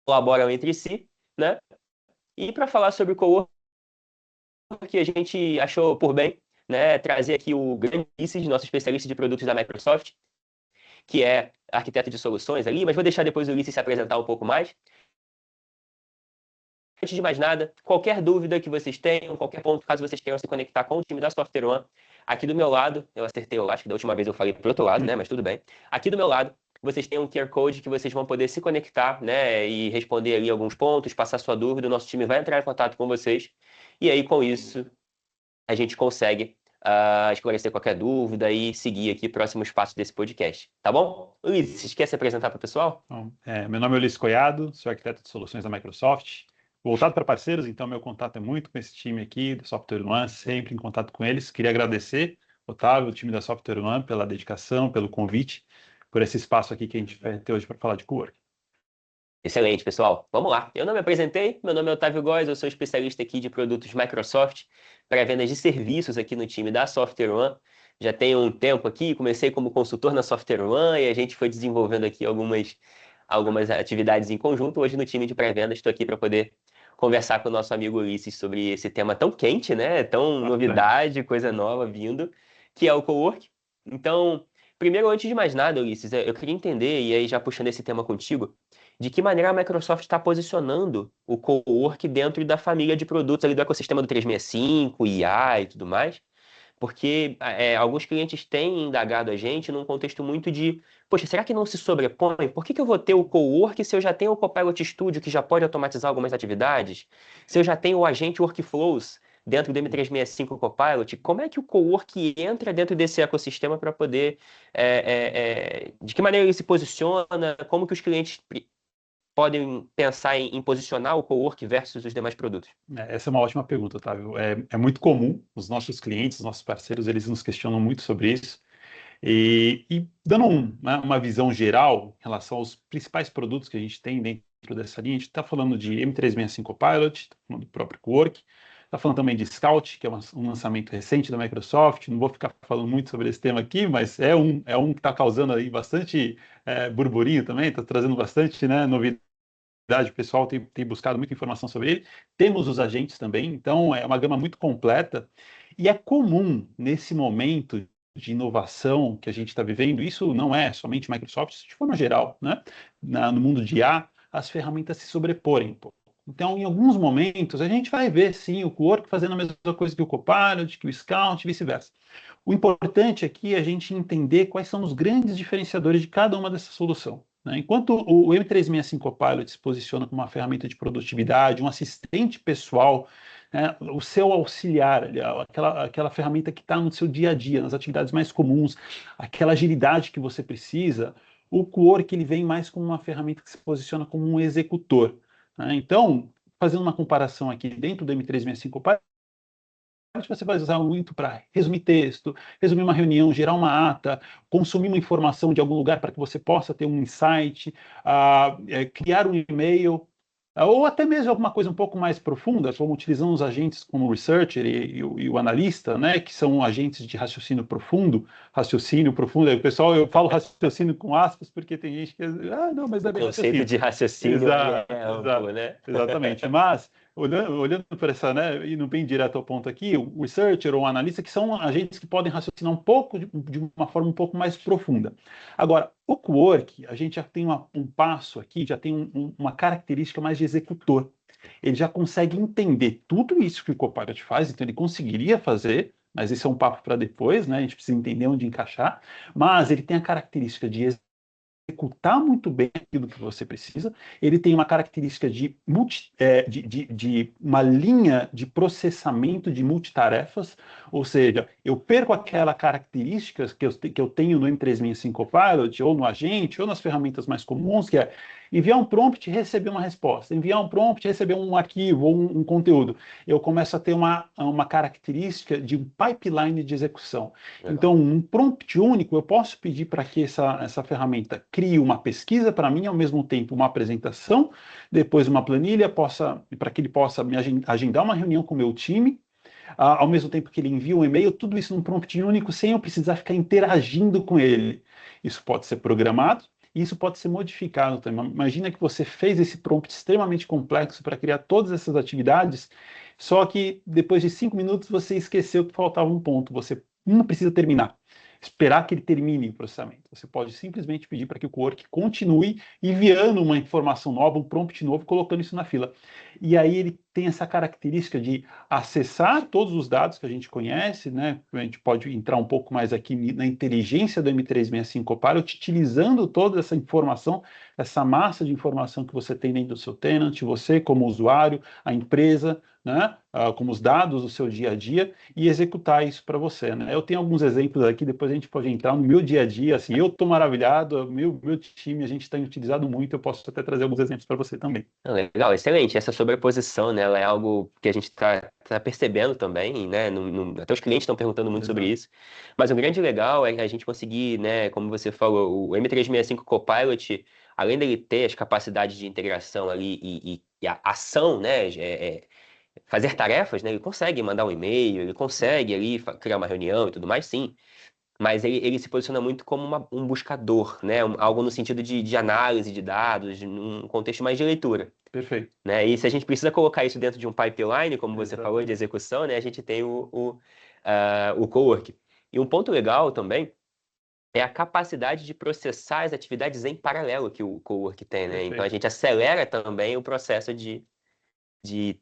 colaboram entre si, né? E para falar sobre o coworking, a gente achou por bem, né, trazer aqui o grande Ulisses, nosso especialista de produtos da Microsoft, que é arquiteto de soluções ali, mas vou deixar depois o Ulisses se apresentar um pouco mais. Antes de mais nada, qualquer dúvida que vocês tenham, qualquer ponto, caso vocês queiram se conectar com o time da Software One, aqui do meu lado, eu acertei, eu acho que da última vez eu falei pro outro lado, né, mas tudo bem. Aqui do meu lado, vocês têm um QR Code que vocês vão poder se conectar, né, e responder ali alguns pontos, passar sua dúvida, o nosso time vai entrar em contato com vocês, e aí com isso a gente consegue esclarecer qualquer dúvida e seguir aqui próximos passos desse podcast, tá bom? Ulisses, quer se apresentar para o pessoal? Bom, meu nome é Ulisses Coiado, sou arquiteto de soluções da Microsoft, voltado para parceiros, então meu contato é muito com esse time aqui do Software One, sempre em contato com eles. Queria agradecer, Otávio, o time da Software One, pela dedicação, pelo convite, por esse espaço aqui que a gente vai ter hoje para falar de coworking. Excelente, pessoal. Vamos lá. Eu não me apresentei, meu nome é Otávio Góes, eu sou especialista aqui de produtos Microsoft para vendas de serviços aqui no time da Software One. Já tenho um tempo aqui, comecei como consultor na Software One e a gente foi desenvolvendo aqui algumas atividades em conjunto. Hoje no time de pré-vendas estou aqui para poder conversar com o nosso amigo Ulisses sobre esse tema tão quente, né? Tão Bastante. novidade, coisa nova vindo, que é o cowork. Então, primeiro, antes de mais nada, Ulisses, eu queria entender, e aí já puxando esse tema contigo, de que maneira a Microsoft está posicionando o cowork dentro da família de produtos ali do ecossistema do 365, IA e tudo mais, porque alguns clientes têm indagado a gente num contexto muito de, poxa, será que não se sobrepõe? Por que que eu vou ter o cowork se eu já tenho o Copilot Studio que já pode automatizar algumas atividades? Se eu já tenho o agente Workflows dentro do M365 Copilot, como é que o cowork entra dentro desse ecossistema para poder, de que maneira ele se posiciona, como que os clientes podem pensar em posicionar o cowork versus os demais produtos? Essa é uma ótima pergunta, Otávio. É muito comum, os nossos clientes, os nossos parceiros, eles nos questionam muito sobre isso. E dando uma visão geral em relação aos principais produtos que a gente tem dentro dessa linha, a gente está falando de M365 Copilot, está falando do próprio Quark, está falando também de Scout, que é um lançamento recente da Microsoft. Não vou ficar falando muito sobre esse tema aqui, mas é um que está causando aí bastante burburinho também, está trazendo bastante, né, novidade. O pessoal tem buscado muita informação sobre ele. Temos os agentes também, então é uma gama muito completa. E é comum, nesse momento de inovação que a gente está vivendo, isso não é somente Microsoft, de forma geral, né? No mundo de IA, as ferramentas se sobreporem um pouco. Então, em alguns momentos, a gente vai ver, sim, o Quark fazendo a mesma coisa que o Copilot, que o Scout, e vice-versa. O importante aqui é a gente entender quais são os grandes diferenciadores de cada uma dessas soluções. Né? Enquanto o M365 Copilot se posiciona como uma ferramenta de produtividade, um assistente pessoal, né? O seu auxiliar, aquela ferramenta que está no seu dia a dia, nas atividades mais comuns, aquela agilidade que você precisa, o Quark ele vem mais como uma ferramenta que se posiciona como um executor. Né? Então, fazendo uma comparação aqui dentro do M365 Copilot, você vai usar muito para resumir texto, resumir uma reunião, gerar uma ata, consumir uma informação de algum lugar para que você possa ter um insight, criar um e-mail, ou até mesmo alguma coisa um pouco mais profunda, como utilizando os agentes como o researcher e o analista, né, que são agentes de raciocínio profundo. Aí o pessoal, eu falo raciocínio com aspas, porque tem gente que, não, mas não O é bem conceito raciocínio. de raciocínio ele Exato, é amplo, exato, né? exatamente. Mas olhando para essa, né, e não bem direto ao ponto aqui, o researcher ou o analista, que são agentes que podem raciocinar um pouco, de uma forma um pouco mais profunda. Agora, o Quark, a gente já tem um passo aqui, já tem uma característica mais de executor. Ele já consegue entender tudo isso que o Copilot faz, então ele conseguiria fazer, mas esse é um papo para depois, né? A gente precisa entender onde encaixar, mas ele tem a característica de executar muito bem aquilo que você precisa. Ele tem uma característica de uma linha de processamento de multitarefas, ou seja, eu perco aquela característica que eu tenho no M365 Copilot, ou no agente, ou nas ferramentas mais comuns, que é enviar um prompt e receber uma resposta, enviar um prompt e receber um arquivo ou um conteúdo. Eu começo a ter uma característica de um pipeline de execução. Legal. Então, um prompt único, eu posso pedir para que essa ferramenta crie uma pesquisa para mim, ao mesmo tempo uma apresentação, depois uma planilha, para que ele possa me agendar uma reunião com o meu time, ao mesmo tempo que ele envia um e-mail, tudo isso num prompt único, sem eu precisar ficar interagindo com ele. Isso pode ser programado, e isso pode ser modificado também. Imagina que você fez esse prompt extremamente complexo para criar todas essas atividades, só que depois de 5 minutos você esqueceu que faltava um ponto, você não precisa terminar. Esperar que ele termine o processamento. Você pode simplesmente pedir para que o Cowork continue enviando uma informação nova, um prompt novo, colocando isso na fila. E aí ele tem essa característica de acessar todos os dados que a gente conhece, né? A gente pode entrar um pouco mais aqui na inteligência do M365 Copilot, utilizando toda essa informação, essa massa de informação que você tem dentro do seu tenant, você como usuário, a empresa, né? Como os dados do seu dia a dia, e executar isso para você, né? Eu tenho alguns exemplos aqui, depois a gente pode entrar no meu dia a dia, assim, eu estou maravilhado, meu time, a gente tem utilizado muito, eu posso até trazer alguns exemplos para você também. Legal, excelente. Essa sobreposição, né, ela é algo que a gente está percebendo também, né? Até os clientes estão perguntando muito sobre Exato. isso. Mas o grande legal é a gente conseguir, né, como você falou, o M365 Copilot, além dele ter as capacidades de integração ali e a ação, né, fazer tarefas, né? Ele consegue mandar um e-mail, ele consegue ali criar uma reunião e tudo mais, sim. Mas ele se posiciona muito como um buscador, né? Algo no sentido de análise de dados, num contexto mais de leitura, Perfeito. né? E se a gente precisa colocar isso dentro de um pipeline, como você falou, de Exatamente. execução, né? A gente tem o Cowork. E um ponto legal também é a capacidade de processar as atividades em paralelo que o Cowork tem, né? Então a Perfeito. gente acelera também o processo de, de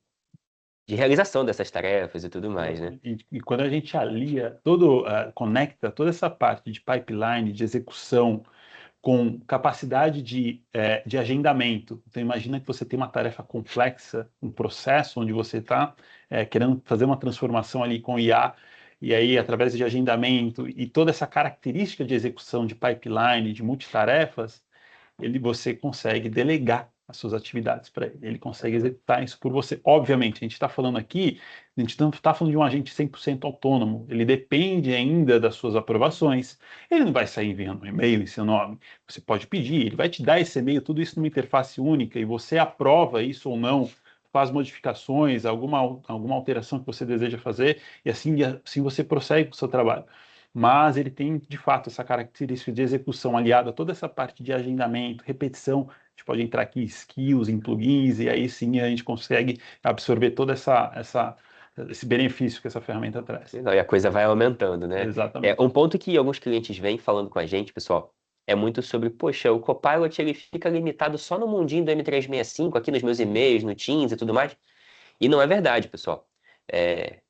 realização dessas tarefas e tudo mais, né? Exatamente. E quando a gente alia todo, conecta toda essa parte de pipeline, de execução, com capacidade de agendamento. Então, imagina que você tem uma tarefa complexa, um processo onde você está querendo fazer uma transformação ali com IA, e aí, através de agendamento e toda essa característica de execução de pipeline, de multitarefas, você consegue delegar as suas atividades para ele. Ele consegue executar isso por você. Obviamente, a gente está falando aqui, a gente não está falando de um agente 100% autônomo. Ele depende ainda das suas aprovações. Ele não vai sair enviando um e-mail em seu nome. Você pode pedir, ele vai te dar esse e-mail, tudo isso numa interface única, e você aprova isso ou não, faz modificações, alguma alteração que você deseja fazer, e assim você prossegue com o seu trabalho. Mas ele tem, de fato, essa característica de execução aliada a toda essa parte de agendamento, repetição. A gente pode entrar aqui em skills, em plugins, e aí sim a gente consegue absorver todo esse benefício que essa ferramenta traz. Não, e a coisa vai aumentando, né? Exatamente. Um ponto que alguns clientes vêm falando com a gente, pessoal, é muito sobre, poxa, o Copilot ele fica limitado só no mundinho do M365, aqui nos meus e-mails, no Teams e tudo mais. E não é verdade, pessoal.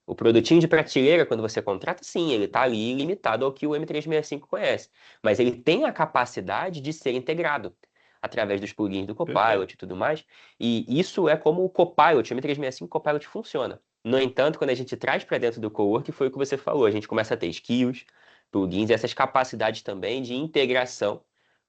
O produtinho de prateleira, quando você contrata, sim, ele está ali limitado ao que o M365 conhece. Mas ele tem a capacidade de ser integrado através dos plugins do Perfeito. Copilot e tudo mais. E isso é como o Copilot, o M365 Copilot funciona. No entanto, quando a gente traz para dentro do Cowork, foi o que você falou, a gente começa a ter skills, plugins e essas capacidades também de integração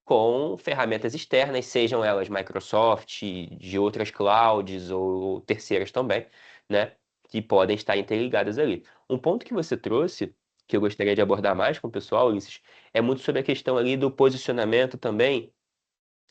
com ferramentas externas, sejam elas Microsoft, de outras clouds ou terceiras também, né, que podem estar interligadas ali. Um ponto que você trouxe, que eu gostaria de abordar mais com o pessoal, Ulisses, é muito sobre a questão ali do posicionamento também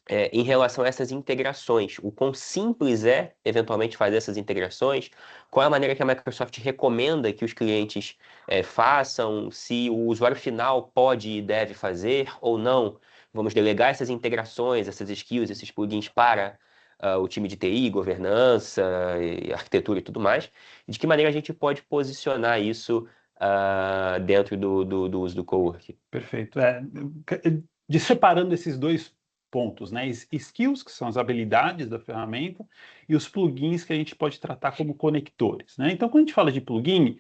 em relação a essas integrações. O quão simples é, eventualmente, fazer essas integrações, qual é a maneira que a Microsoft recomenda que os clientes façam, se o usuário final pode e deve fazer ou não. Vamos delegar essas integrações, essas skills, esses plugins para o time de TI, governança, e arquitetura e tudo mais. De que maneira a gente pode posicionar isso dentro do uso do coworking? Perfeito. De separando esses dois pontos, né? Skills, que são as habilidades da ferramenta, e os plugins que a gente pode tratar como conectores, né? Então, quando a gente fala de plugin,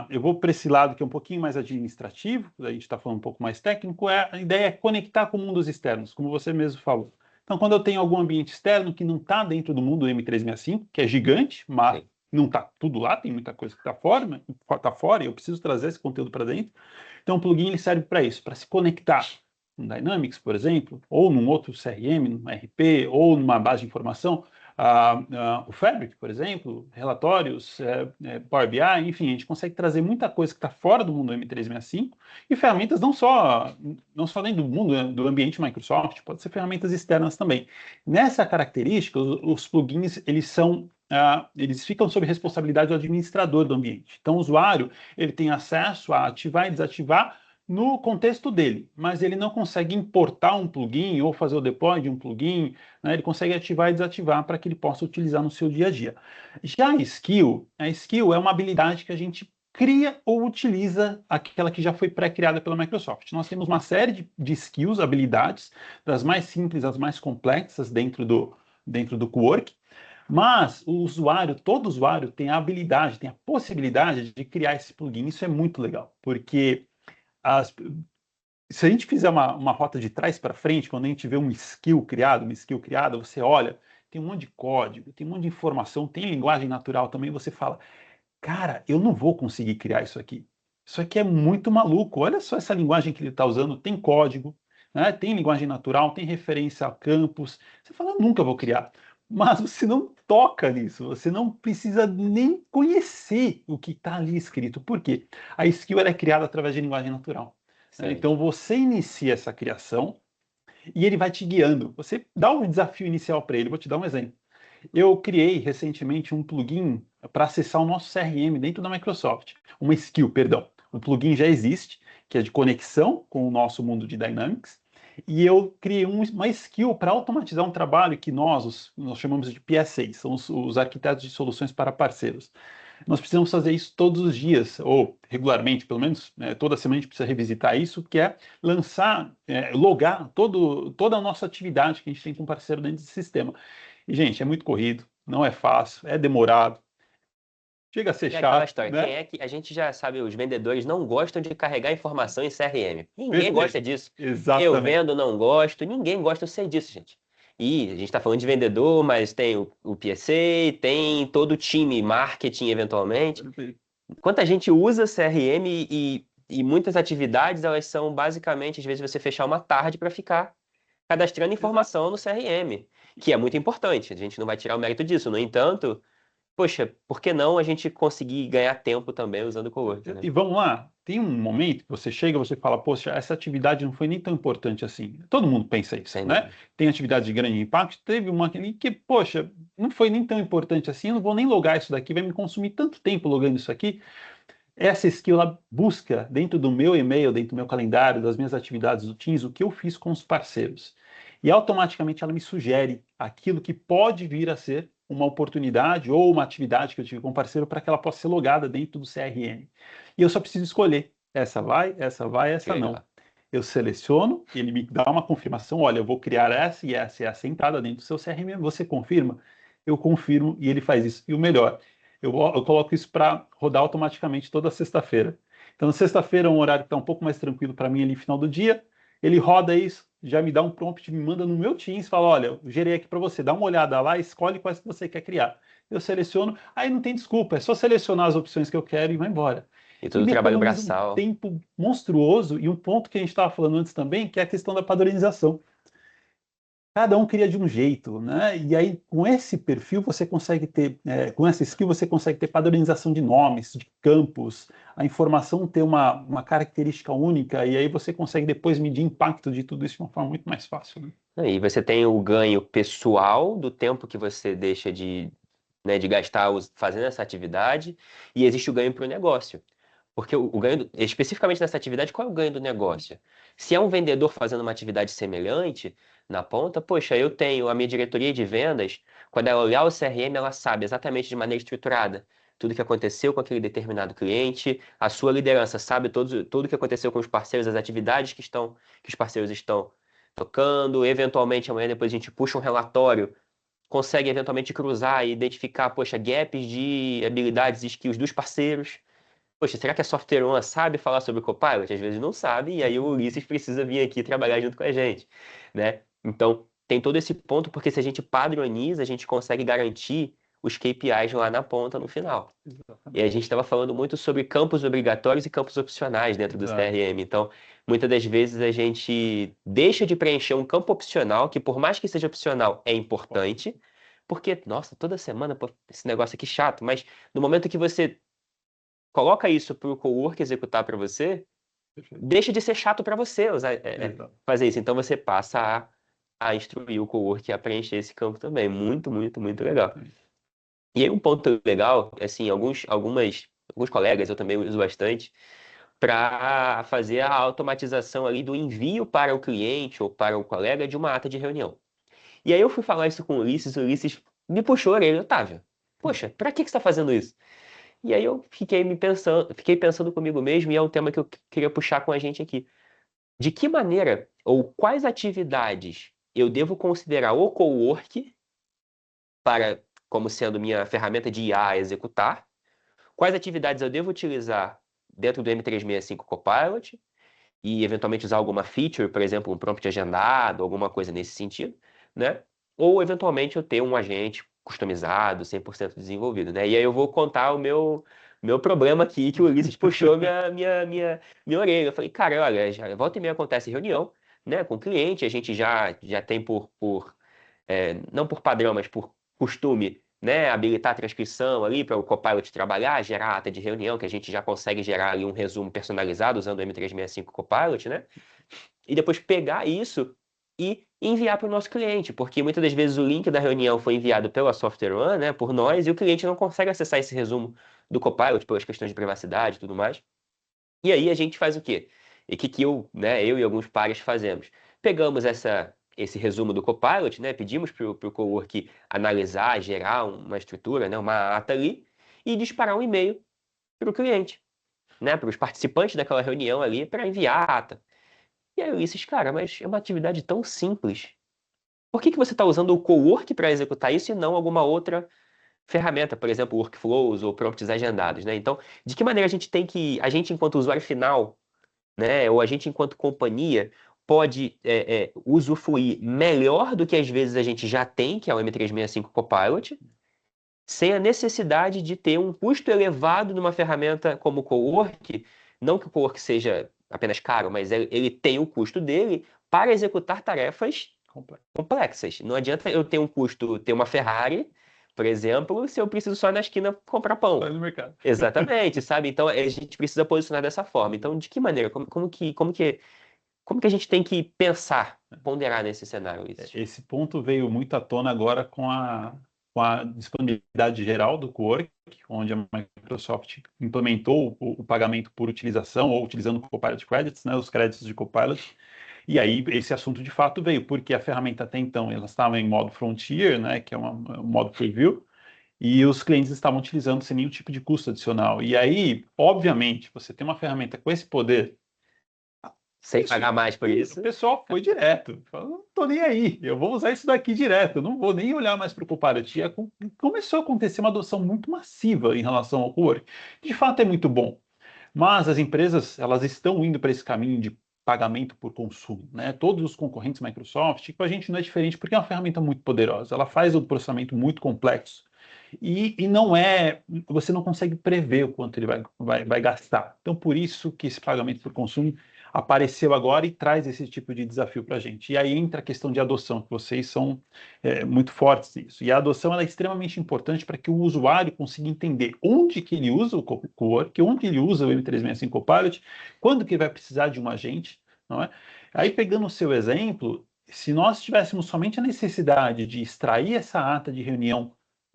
eu vou para esse lado que é um pouquinho mais administrativo, a gente está falando um pouco mais técnico, a ideia é conectar com mundos externos, como você mesmo falou. Então, quando eu tenho algum ambiente externo que não está dentro do mundo M365, que é gigante, mas Sim. não está tudo lá, tem muita coisa que está fora, e eu preciso trazer esse conteúdo para dentro. Então, o plugin ele serve para isso, para se conectar no Dynamics, por exemplo, ou num outro CRM, num RP, ou numa base de informação. O Fabric, por exemplo, relatórios, Power BI, enfim, a gente consegue trazer muita coisa que está fora do mundo M365 e ferramentas não só dentro do mundo, né, do ambiente Microsoft, pode ser ferramentas externas também. Nessa característica, os plugins, eles ficam sob responsabilidade do administrador do ambiente. Então, o usuário ele tem acesso a ativar e desativar no contexto dele, mas ele não consegue importar um plugin ou fazer o deploy de um plugin, né? Ele consegue ativar e desativar para que ele possa utilizar no seu dia a dia. Já a skill é uma habilidade que a gente cria ou utiliza aquela que já foi pré-criada pela Microsoft. Nós temos uma série de skills, habilidades, das mais simples às mais complexas dentro do Quark, mas o usuário, todo usuário tem a habilidade, tem a possibilidade de criar esse plugin. Isso é muito legal, porque as, se a gente fizer uma rota de trás para frente, quando a gente vê uma skill criada, você olha, tem um monte de código, tem um monte de informação, tem linguagem natural também, você fala, cara, eu não vou conseguir criar isso aqui. Isso aqui é muito maluco. Olha só essa linguagem que ele está usando, tem código, né? Tem linguagem natural, tem referência a campos. Você fala, nunca vou criar. Mas você não toca nisso, você não precisa nem conhecer o que está ali escrito. Por quê? A skill ela é criada através de linguagem natural. Né? Excelente. Então você inicia essa criação e ele vai te guiando. Você dá um desafio inicial para ele. Vou te dar um exemplo. Eu criei recentemente um plugin para acessar o nosso CRM dentro da Microsoft. Uma skill, perdão. O plugin já existe, que é de conexão com o nosso mundo de Dynamics. E eu criei uma skill para automatizar um trabalho que nós chamamos de PSAs, são os arquitetos de soluções para parceiros. Nós precisamos fazer isso todos os dias, ou regularmente, pelo menos, né, toda semana a gente precisa revisitar isso, que é lançar, logar toda a nossa atividade que a gente tem com parceiro dentro desse sistema. E, gente, é muito corrido, não é fácil, é demorado, chega a ser É aquela chato, história, quem né? é que a gente já sabe, os vendedores não gostam de carregar informação em CRM. Ninguém gosta Perfeito, disso. Eu exatamente. vendo, não gosto, ninguém gosta, eu sei disso, gente. E a gente está falando de vendedor, mas tem o PSA, tem todo o time, marketing eventualmente. Perfeito. Quanta gente usa CRM e muitas atividades, elas são basicamente, às vezes, você fechar uma tarde para ficar cadastrando Exato. informação no CRM, que é muito importante. A gente não vai tirar o mérito disso. No entanto, poxa, por que não a gente conseguir ganhar tempo também usando o coworking, né? E vamos lá, tem um momento que você chega, você fala, poxa, essa atividade não foi nem tão importante assim. Todo mundo pensa isso, Sem né? dúvida. Tem atividade de grande impacto, teve uma ali que, poxa, não foi nem tão importante assim, eu não vou nem logar isso daqui, vai me consumir tanto tempo logando isso aqui. Essa skill ela busca dentro do meu e-mail, dentro do meu calendário, das minhas atividades do Teams, o que eu fiz com os parceiros. E automaticamente ela me sugere aquilo que pode vir a ser uma oportunidade ou uma atividade que eu tive com o parceiro para que ela possa ser logada dentro do CRM. E eu só preciso escolher. Essa vai, Que essa não. legal. Eu seleciono, ele me dá uma confirmação, olha, eu vou criar essa e essa entrada dentro do seu CRM, você confirma? Eu confirmo e ele faz isso. E o melhor, eu coloco isso para rodar automaticamente toda sexta-feira. Então, sexta-feira é um horário que está um pouco mais tranquilo para mim ali, final do dia. Ele roda isso, já me dá um prompt, me manda no meu Teams, fala: olha, eu gerei aqui para você, dá uma olhada lá, escolhe quais que você quer criar. Eu seleciono, aí não tem desculpa, é só selecionar as opções que eu quero e vai embora. E E todo me trabalho economiza um braçal. tempo monstruoso e um ponto que a gente estava falando antes também, que é a questão da padronização. Cada um cria de um jeito, né? E aí, com esse perfil, você consegue ter, com essa skill, você consegue ter padronização de nomes, de campos, a informação ter uma característica única, e aí você consegue depois medir impacto de tudo isso de uma forma muito mais fácil, né? E você tem o ganho pessoal do tempo que você deixa de gastar fazendo essa atividade, e existe o ganho para o negócio. Porque o ganho, especificamente nessa atividade, qual é o ganho do negócio? Se é um vendedor fazendo uma atividade semelhante na ponta, poxa, eu tenho a minha diretoria de vendas, quando ela olhar o CRM, ela sabe exatamente de maneira estruturada tudo o que aconteceu com aquele determinado cliente, a sua liderança sabe tudo o que aconteceu com os parceiros, as atividades que os parceiros estão tocando, eventualmente amanhã depois a gente puxa um relatório, consegue eventualmente cruzar e identificar, poxa, gaps de habilidades e skills dos parceiros. Poxa, será que a Software One sabe falar sobre o Copilot? Às vezes não sabe, e aí o Ulisses precisa vir aqui trabalhar junto com a gente, né? Então, tem todo esse ponto, porque se a gente padroniza, a gente consegue garantir os KPIs lá na ponta, no final. E a Exatamente. gente estava falando muito sobre campos obrigatórios e campos opcionais dentro do Exato. CRM. Então, muitas das vezes a gente deixa de preencher um campo opcional, que por mais que seja opcional, é importante, porque, nossa, toda semana, pô, esse negócio aqui chato, mas no momento que você coloca isso para o cowork executar para você, Perfeito. deixa de ser chato para você Exato. fazer isso. Então você passa a instruir o cowork a preencher esse campo também. Muito, muito, muito legal. Exatamente. E aí um ponto legal, assim, alguns colegas, eu também uso bastante, para fazer a automatização ali do envio para o cliente ou para o colega de uma ata de reunião. E aí eu fui falar isso com o Ulisses me puxou a orelha, Otávio, poxa, para que você está fazendo isso? E aí eu fiquei pensando comigo mesmo, e é um tema que eu queria puxar com a gente aqui. De que maneira ou quais atividades eu devo considerar o cowork para como sendo minha ferramenta de IA a executar? Quais atividades eu devo utilizar dentro do M365 Copilot e eventualmente usar alguma feature, por exemplo, um prompt agendado, alguma coisa nesse sentido, né? Ou eventualmente eu ter um agente customizado, 100% desenvolvido, né? E aí eu vou contar o meu problema aqui, que o Ulisses puxou minha orelha. Eu falei, cara, olha, já, volta e meia acontece reunião, né, com o cliente, a gente já tem não por padrão, mas por costume, né, habilitar a transcrição ali para o Copilot trabalhar, gerar ata de reunião, que a gente já consegue gerar ali um resumo personalizado usando o M365 Copilot, né? E depois pegar isso e enviar para o nosso cliente, porque muitas das vezes o link da reunião foi enviado pela Software One, né, por nós, e o cliente não consegue acessar esse resumo do Copilot pelas questões de privacidade e tudo mais. E aí a gente faz o quê? E que eu e alguns pares fazemos? Pegamos esse resumo do Copilot, né? Pedimos para o Cowork analisar, gerar uma estrutura, né? Uma ata ali, e disparar um e-mail para o cliente, né? Para os participantes daquela reunião ali, para enviar a ata. E aí eu disse, cara, mas é uma atividade tão simples. Por que você está usando o Cowork para executar isso e não alguma outra ferramenta, por exemplo, workflows ou prompts agendados, né? Então, de que maneira a gente enquanto usuário final, né, ou a gente enquanto companhia pode usufruir melhor do que às vezes a gente já tem, que é o M365 Copilot, sem a necessidade de ter um custo elevado numa ferramenta como o Cowork, não que o Cowork seja apenas caro, mas ele tem o custo dele para executar tarefas complexas. Não adianta eu ter um custo, ter uma Ferrari, por exemplo, se eu preciso só ir na esquina comprar pão. No mercado. Exatamente, sabe? Então a gente precisa posicionar dessa forma. Então, de que maneira? Como que a gente tem que pensar, ponderar nesse cenário isso? Esse ponto veio muito à tona agora com a disponibilidade geral do Quark, onde a Microsoft implementou o pagamento por utilização ou utilizando o Copilot Credits, né, os créditos de Copilot. E aí esse assunto de fato veio, porque a ferramenta até então ela estava em modo Frontier, né, que é um modo preview, e os clientes estavam utilizando sem nenhum tipo de custo adicional. E aí, obviamente, você tem uma ferramenta com esse poder. Sem pagar mais por isso. O pessoal foi direto. Falou, não tô nem aí, eu vou usar isso daqui direto, eu não vou nem olhar mais para o Copilot. E começou a acontecer uma adoção muito massiva em relação ao Work. De fato é muito bom, mas as empresas elas estão indo para esse caminho de pagamento por consumo, né? Todos os concorrentes Microsoft, com a gente não é diferente porque é uma ferramenta muito poderosa. Ela faz um processamento muito complexo e não é, você não consegue prever o quanto ele vai gastar. Então, por isso que esse pagamento por consumo apareceu agora e traz esse tipo de desafio para a gente. E aí entra a questão de adoção, que vocês são muito fortes nisso. E a adoção ela é extremamente importante para que o usuário consiga entender onde que ele usa o Cowork, onde ele usa o M365 Copilot, quando que ele vai precisar de um agente, não é? Aí, pegando o seu exemplo, se nós tivéssemos somente a necessidade de extrair essa ata de reunião,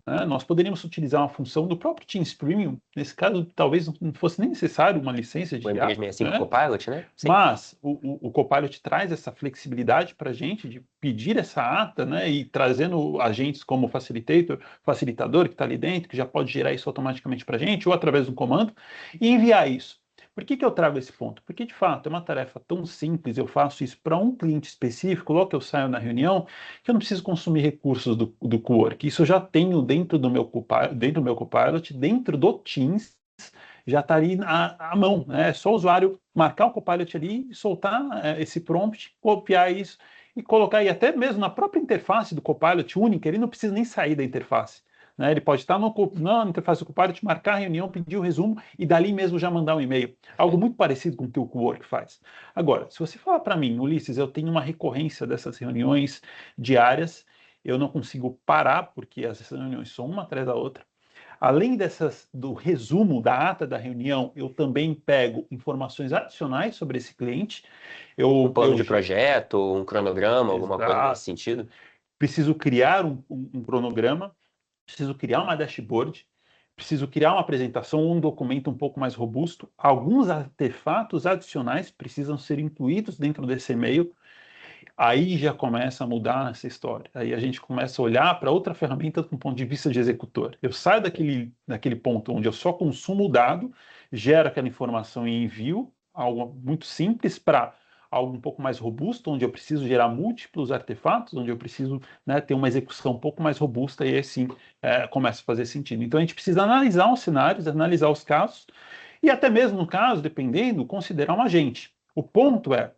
né, nós poderíamos utilizar uma função do próprio Teams Premium. Nesse caso, talvez não fosse nem necessário uma licença O de IA, M365 né? Copilot, né? Sim. Mas o Copilot traz essa flexibilidade para a gente de pedir essa ata, né, e trazendo agentes como facilitador que está ali dentro, que já pode gerar isso automaticamente para a gente, ou através de um comando, e enviar isso. Por que eu trago esse ponto? Porque, de fato, é uma tarefa tão simples, eu faço isso para um cliente específico, logo que eu saio na reunião, que eu não preciso consumir recursos do Quark. Isso eu já tenho dentro do meu Copilot, dentro do Teams, já está ali à mão, né? É só o usuário marcar o Copilot ali, soltar esse prompt, copiar isso e colocar, e até mesmo na própria interface do Copilot única, ele não precisa nem sair da interface. Né? Ele pode estar na interface do Copilot, marcar a reunião, pedir o resumo e dali mesmo já mandar um e-mail. Algo muito parecido com o que o Quark faz. Agora, se você falar para mim, Ulisses, eu tenho uma recorrência dessas reuniões diárias, eu não consigo parar, porque as reuniões são uma atrás da outra. Além do resumo da ata da reunião, eu também pego informações adicionais sobre esse cliente. Um plano de projeto, um cronograma, alguma coisa nesse sentido. Preciso criar um cronograma, preciso criar uma dashboard, preciso criar uma apresentação, um documento um pouco mais robusto, alguns artefatos adicionais precisam ser incluídos dentro desse e-mail. Aí já começa a mudar essa história. Aí a gente começa a olhar para outra ferramenta do ponto de vista de executor. Eu saio daquele ponto onde eu só consumo o dado, gero aquela informação e envio, algo muito simples, para algo um pouco mais robusto, onde eu preciso gerar múltiplos artefatos, onde eu preciso, né, ter uma execução um pouco mais robusta, e assim começa a fazer sentido. Então a gente precisa analisar os cenários, analisar os casos, e até mesmo no caso, dependendo, considerar um agente. O ponto é,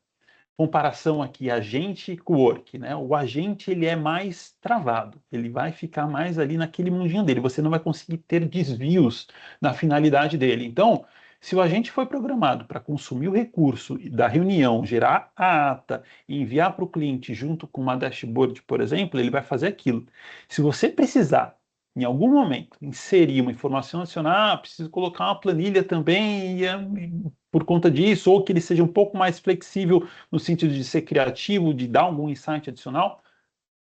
comparação aqui agente e work, né? O agente ele é mais travado, ele vai ficar mais ali naquele mundinho dele, você não vai conseguir ter desvios na finalidade dele. Então, se o agente foi programado para consumir o recurso da reunião, gerar a ata e enviar para o cliente junto com uma dashboard, por exemplo, ele vai fazer aquilo. Se você precisar em algum momento inserir uma informação adicional, preciso colocar uma planilha também por conta disso, ou que ele seja um pouco mais flexível no sentido de ser criativo, de dar algum insight adicional,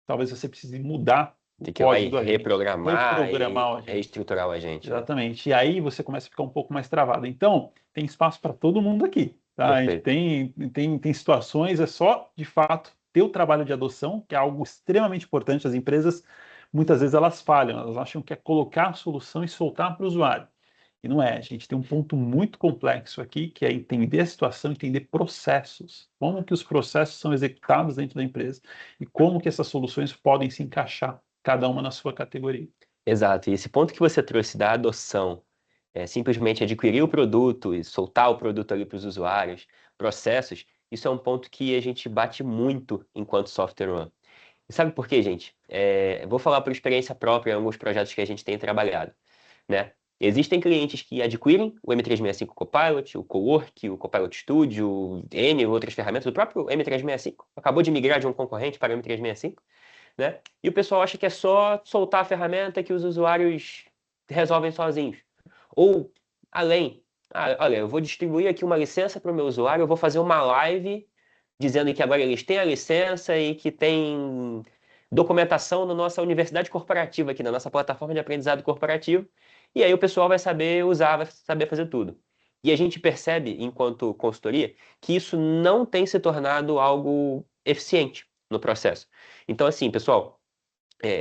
talvez você precise mudar o Tem que ir lá e código do agente, reprogramar reprogramar e o agente. reestruturar o agente, né? Exatamente. E aí você começa a ficar um pouco mais travado. Então, tem espaço para todo mundo aqui. Tá? A gente Perfeito. tem situações, é só, de fato, ter o trabalho de adoção, que é algo extremamente importante. As empresas, muitas vezes, elas falham, elas acham que é colocar a solução e soltar para o usuário. E não é. A gente tem um ponto muito complexo aqui, que é entender a situação, entender processos. Como que os processos são executados dentro da empresa e como que essas soluções podem se encaixar, cada uma na sua categoria. Exato. E esse ponto que você trouxe da adoção, simplesmente adquirir o produto e soltar o produto ali para os usuários, processos, isso é um ponto que a gente bate muito enquanto software one. E sabe por quê, gente? Vou falar por experiência própria em alguns projetos que a gente tem trabalhado, né? Existem clientes que adquirem o M365 Copilot, o Cowork, o Copilot Studio, N outras ferramentas, o próprio M365. Acabou de migrar de um concorrente para o M365, né? E o pessoal acha que é só soltar a ferramenta que os usuários resolvem sozinhos. Ou, além, olha, eu vou distribuir aqui uma licença para o meu usuário, eu vou fazer uma live dizendo que agora eles têm a licença e que tem documentação na nossa universidade corporativa aqui, na nossa plataforma de aprendizado corporativo, e aí o pessoal vai saber usar, vai saber fazer tudo. E a gente percebe, enquanto consultoria, que isso não tem se tornado algo eficiente no processo. Então, assim, pessoal,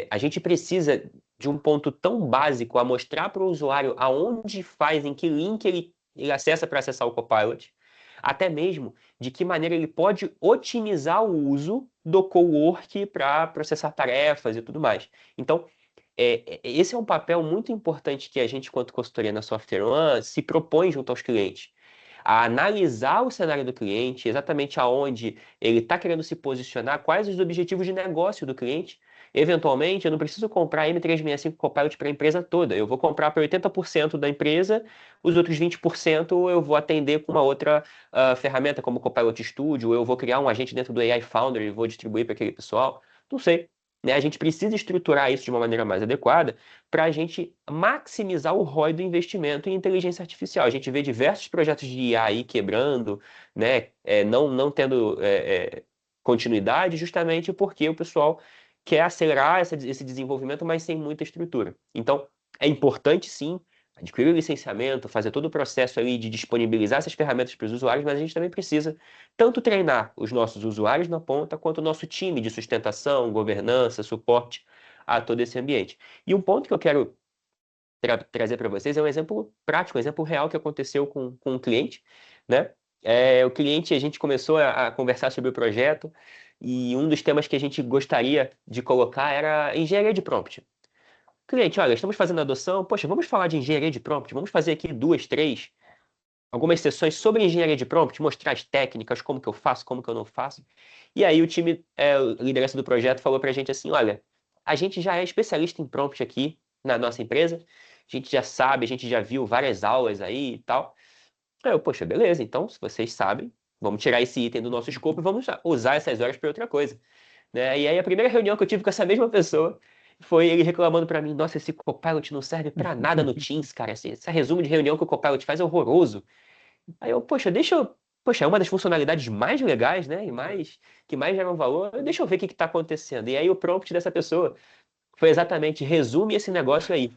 a gente precisa de um ponto tão básico a mostrar para o usuário aonde faz, em que link ele acessa para acessar o Copilot, até mesmo de que maneira ele pode otimizar o uso do Cowork para processar tarefas e tudo mais. Então, esse é um papel muito importante que a gente, quanto consultoria na Software One, se propõe junto aos clientes. A analisar o cenário do cliente, exatamente aonde ele está querendo se posicionar, quais os objetivos de negócio do cliente. Eventualmente, eu não preciso comprar M365 Copilot para a empresa toda. Eu vou comprar para 80% da empresa, os outros 20% eu vou atender com uma outra ferramenta, como o Copilot Studio, eu vou criar um agente dentro do AI Foundry e vou distribuir para aquele pessoal. Não sei. Né? A gente precisa estruturar isso de uma maneira mais adequada para a gente maximizar o ROI do investimento em inteligência artificial. A gente vê diversos projetos de IA aí quebrando, né? Não tendo continuidade, justamente porque o pessoal quer acelerar esse desenvolvimento, mas sem muita estrutura. Então, é importante, sim, adquirir o licenciamento, fazer todo o processo ali de disponibilizar essas ferramentas para os usuários, mas a gente também precisa tanto treinar os nossos usuários na ponta, quanto o nosso time de sustentação, governança, suporte a todo esse ambiente. E um ponto que eu quero trazer para vocês é um exemplo prático, um exemplo real que aconteceu com um cliente, né? O cliente, a gente começou a conversar sobre o projeto e um dos temas que a gente gostaria de colocar era engenharia de prompt. Cliente, olha, estamos fazendo adoção, poxa, vamos falar de engenharia de prompt, vamos fazer aqui 2, 3, algumas sessões sobre engenharia de prompt, mostrar as técnicas, como que eu faço, como que eu não faço. E aí o time, a liderança do projeto falou pra gente assim, olha, a gente já é especialista em prompt aqui na nossa empresa, a gente já sabe, a gente já viu várias aulas aí e tal. Aí eu, poxa, beleza, então, se vocês sabem, vamos tirar esse item do nosso escopo e vamos usar essas horas para outra coisa. Né? E aí a primeira reunião que eu tive com essa mesma pessoa foi ele reclamando para mim, nossa, esse Copilot não serve para nada no Teams, cara, esse resumo de reunião que o Copilot faz é horroroso. Aí eu, poxa, é uma das funcionalidades mais legais, né, que mais geram valor, deixa eu ver o que está acontecendo. E aí o prompt dessa pessoa foi exatamente, resume esse negócio aí.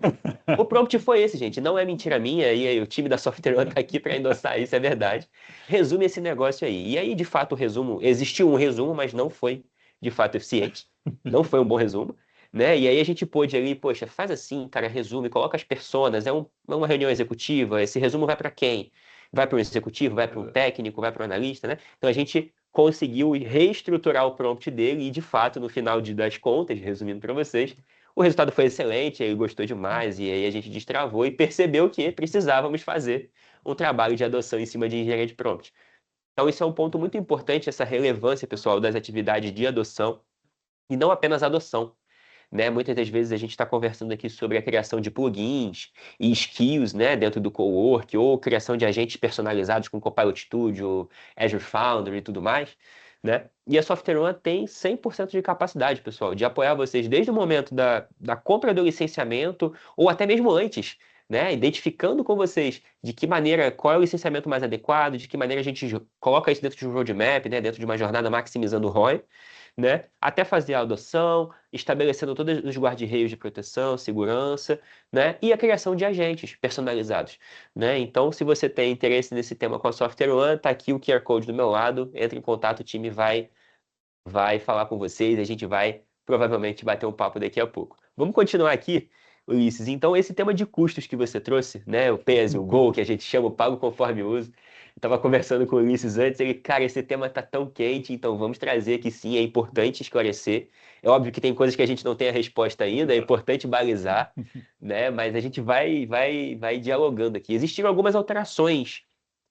O prompt foi esse, gente. Não é mentira minha, e aí o time da Software One tá aqui para endossar isso, é verdade. Resume esse negócio aí. E aí, de fato, o resumo, existiu um resumo, mas não foi de fato eficiente. Não foi um bom resumo, né? E aí a gente pôde ali, poxa, faz assim, cara, resume, coloca as personas, é uma reunião executiva, esse resumo vai para quem? Vai para um executivo, vai para um técnico, vai para um analista, né? Então a gente conseguiu reestruturar o prompt dele e, de fato, no final das contas, resumindo para vocês, o resultado foi excelente, ele gostou demais, e aí a gente destravou e percebeu que precisávamos fazer um trabalho de adoção em cima de engenharia de prompt. Então, isso é um ponto muito importante, essa relevância, pessoal, das atividades de adoção, e não apenas adoção, né? Muitas das vezes a gente está conversando aqui sobre a criação de plugins e skills, né, dentro do Cowork, ou criação de agentes personalizados com Copilot Studio, Azure Foundry e tudo mais, né? E a Software One tem 100% de capacidade, pessoal, de apoiar vocês desde o momento da compra do licenciamento, ou até mesmo antes, né? Identificando com vocês de que maneira, qual é o licenciamento mais adequado, de que maneira a gente coloca isso dentro de um roadmap, né? Dentro de uma jornada maximizando o ROI, né? Até fazer a adoção, estabelecendo todos os guarda-reios de proteção, segurança, né? E a criação de agentes personalizados, né? Então, se você tem interesse nesse tema com a Software One, tá aqui o QR Code do meu lado, entre em contato, o time vai falar com vocês, a gente vai provavelmente bater um papo daqui a pouco. Vamos continuar aqui, Ulisses. Então, esse tema de custos que você trouxe, né? O pay as you go, que a gente chama o pago conforme uso. Estava conversando com o Ulisses antes, ele, cara, esse tema tá tão quente, então vamos trazer que sim, é importante esclarecer. É óbvio que tem coisas que a gente não tem a resposta ainda, é importante balizar, né? Mas a gente vai dialogando aqui. Existiram algumas alterações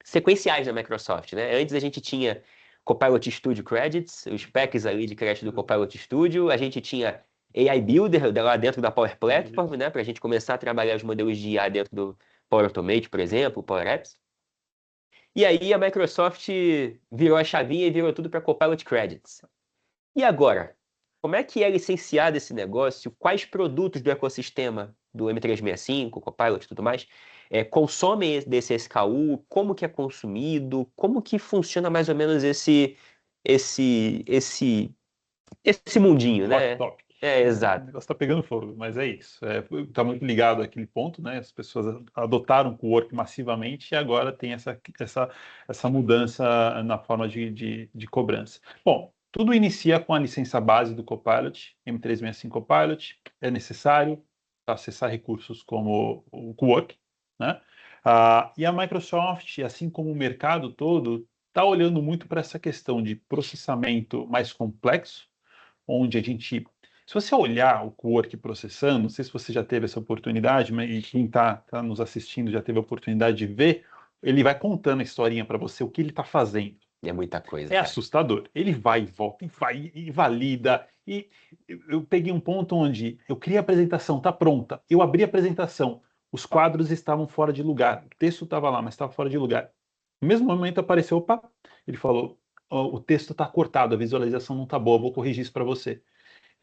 sequenciais da Microsoft, né? Antes a gente tinha Copilot Studio Credits, os packs ali de crédito do Copilot Studio, a gente tinha AI Builder lá dentro da Power Platform, né? Para a gente começar a trabalhar os modelos de IA dentro do Power Automate, por exemplo, Power Apps. E aí a Microsoft virou a chavinha e virou tudo para Copilot Credits. E agora? Como é que é licenciado esse negócio? Quais produtos do ecossistema do M365, Copilot e tudo mais, consomem desse SKU? Como que é consumido? Como que funciona mais ou menos esse, esse, esse mundinho, Hot né? topic. É, O exato. negócio está pegando fogo, mas é isso. Tá muito ligado àquele ponto, né? As pessoas adotaram o co-work massivamente e agora tem essa mudança na forma de cobrança. Bom, tudo inicia com a licença base do Copilot, M365 Copilot. É necessário acessar recursos como o co-work, né? E a Microsoft, assim como o mercado todo, está olhando muito para essa questão de processamento mais complexo, onde a gente, se você olhar o Quark processando, não sei se você já teve essa oportunidade, mas e quem tá nos assistindo já teve a oportunidade de ver, ele vai contando a historinha para você, o que ele está fazendo. É muita coisa, É cara. assustador. Ele vai e volta, e vai e valida. E eu peguei um ponto onde eu criei a apresentação, tá pronta. Eu abri a apresentação, os quadros estavam fora de lugar, o texto estava lá, mas estava fora de lugar. No mesmo momento apareceu, opa, ele falou, o texto está cortado, a visualização não está boa, vou corrigir isso para você.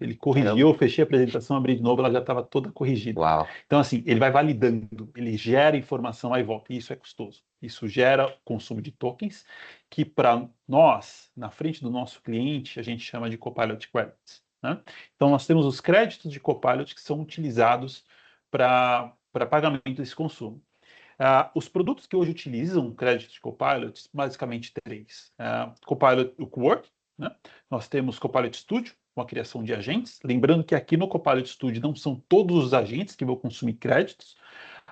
Ele corrigiu, Caramba. eu fechei a apresentação, abri de novo, ela já estava toda corrigida. Uau. Então, assim, ele vai validando, ele gera informação aí volta, e isso é custoso. Isso gera consumo de tokens, que para nós, na frente do nosso cliente, a gente chama de Copilot Credits, né? Então, nós temos os créditos de Copilot que são utilizados para pagamento desse consumo. Os produtos que hoje utilizam créditos de Copilot, basicamente três. Copilot Work, né? Nós temos Copilot Studio, com a criação de agentes. Lembrando que aqui no Copilot Studio não são todos os agentes que vão consumir créditos.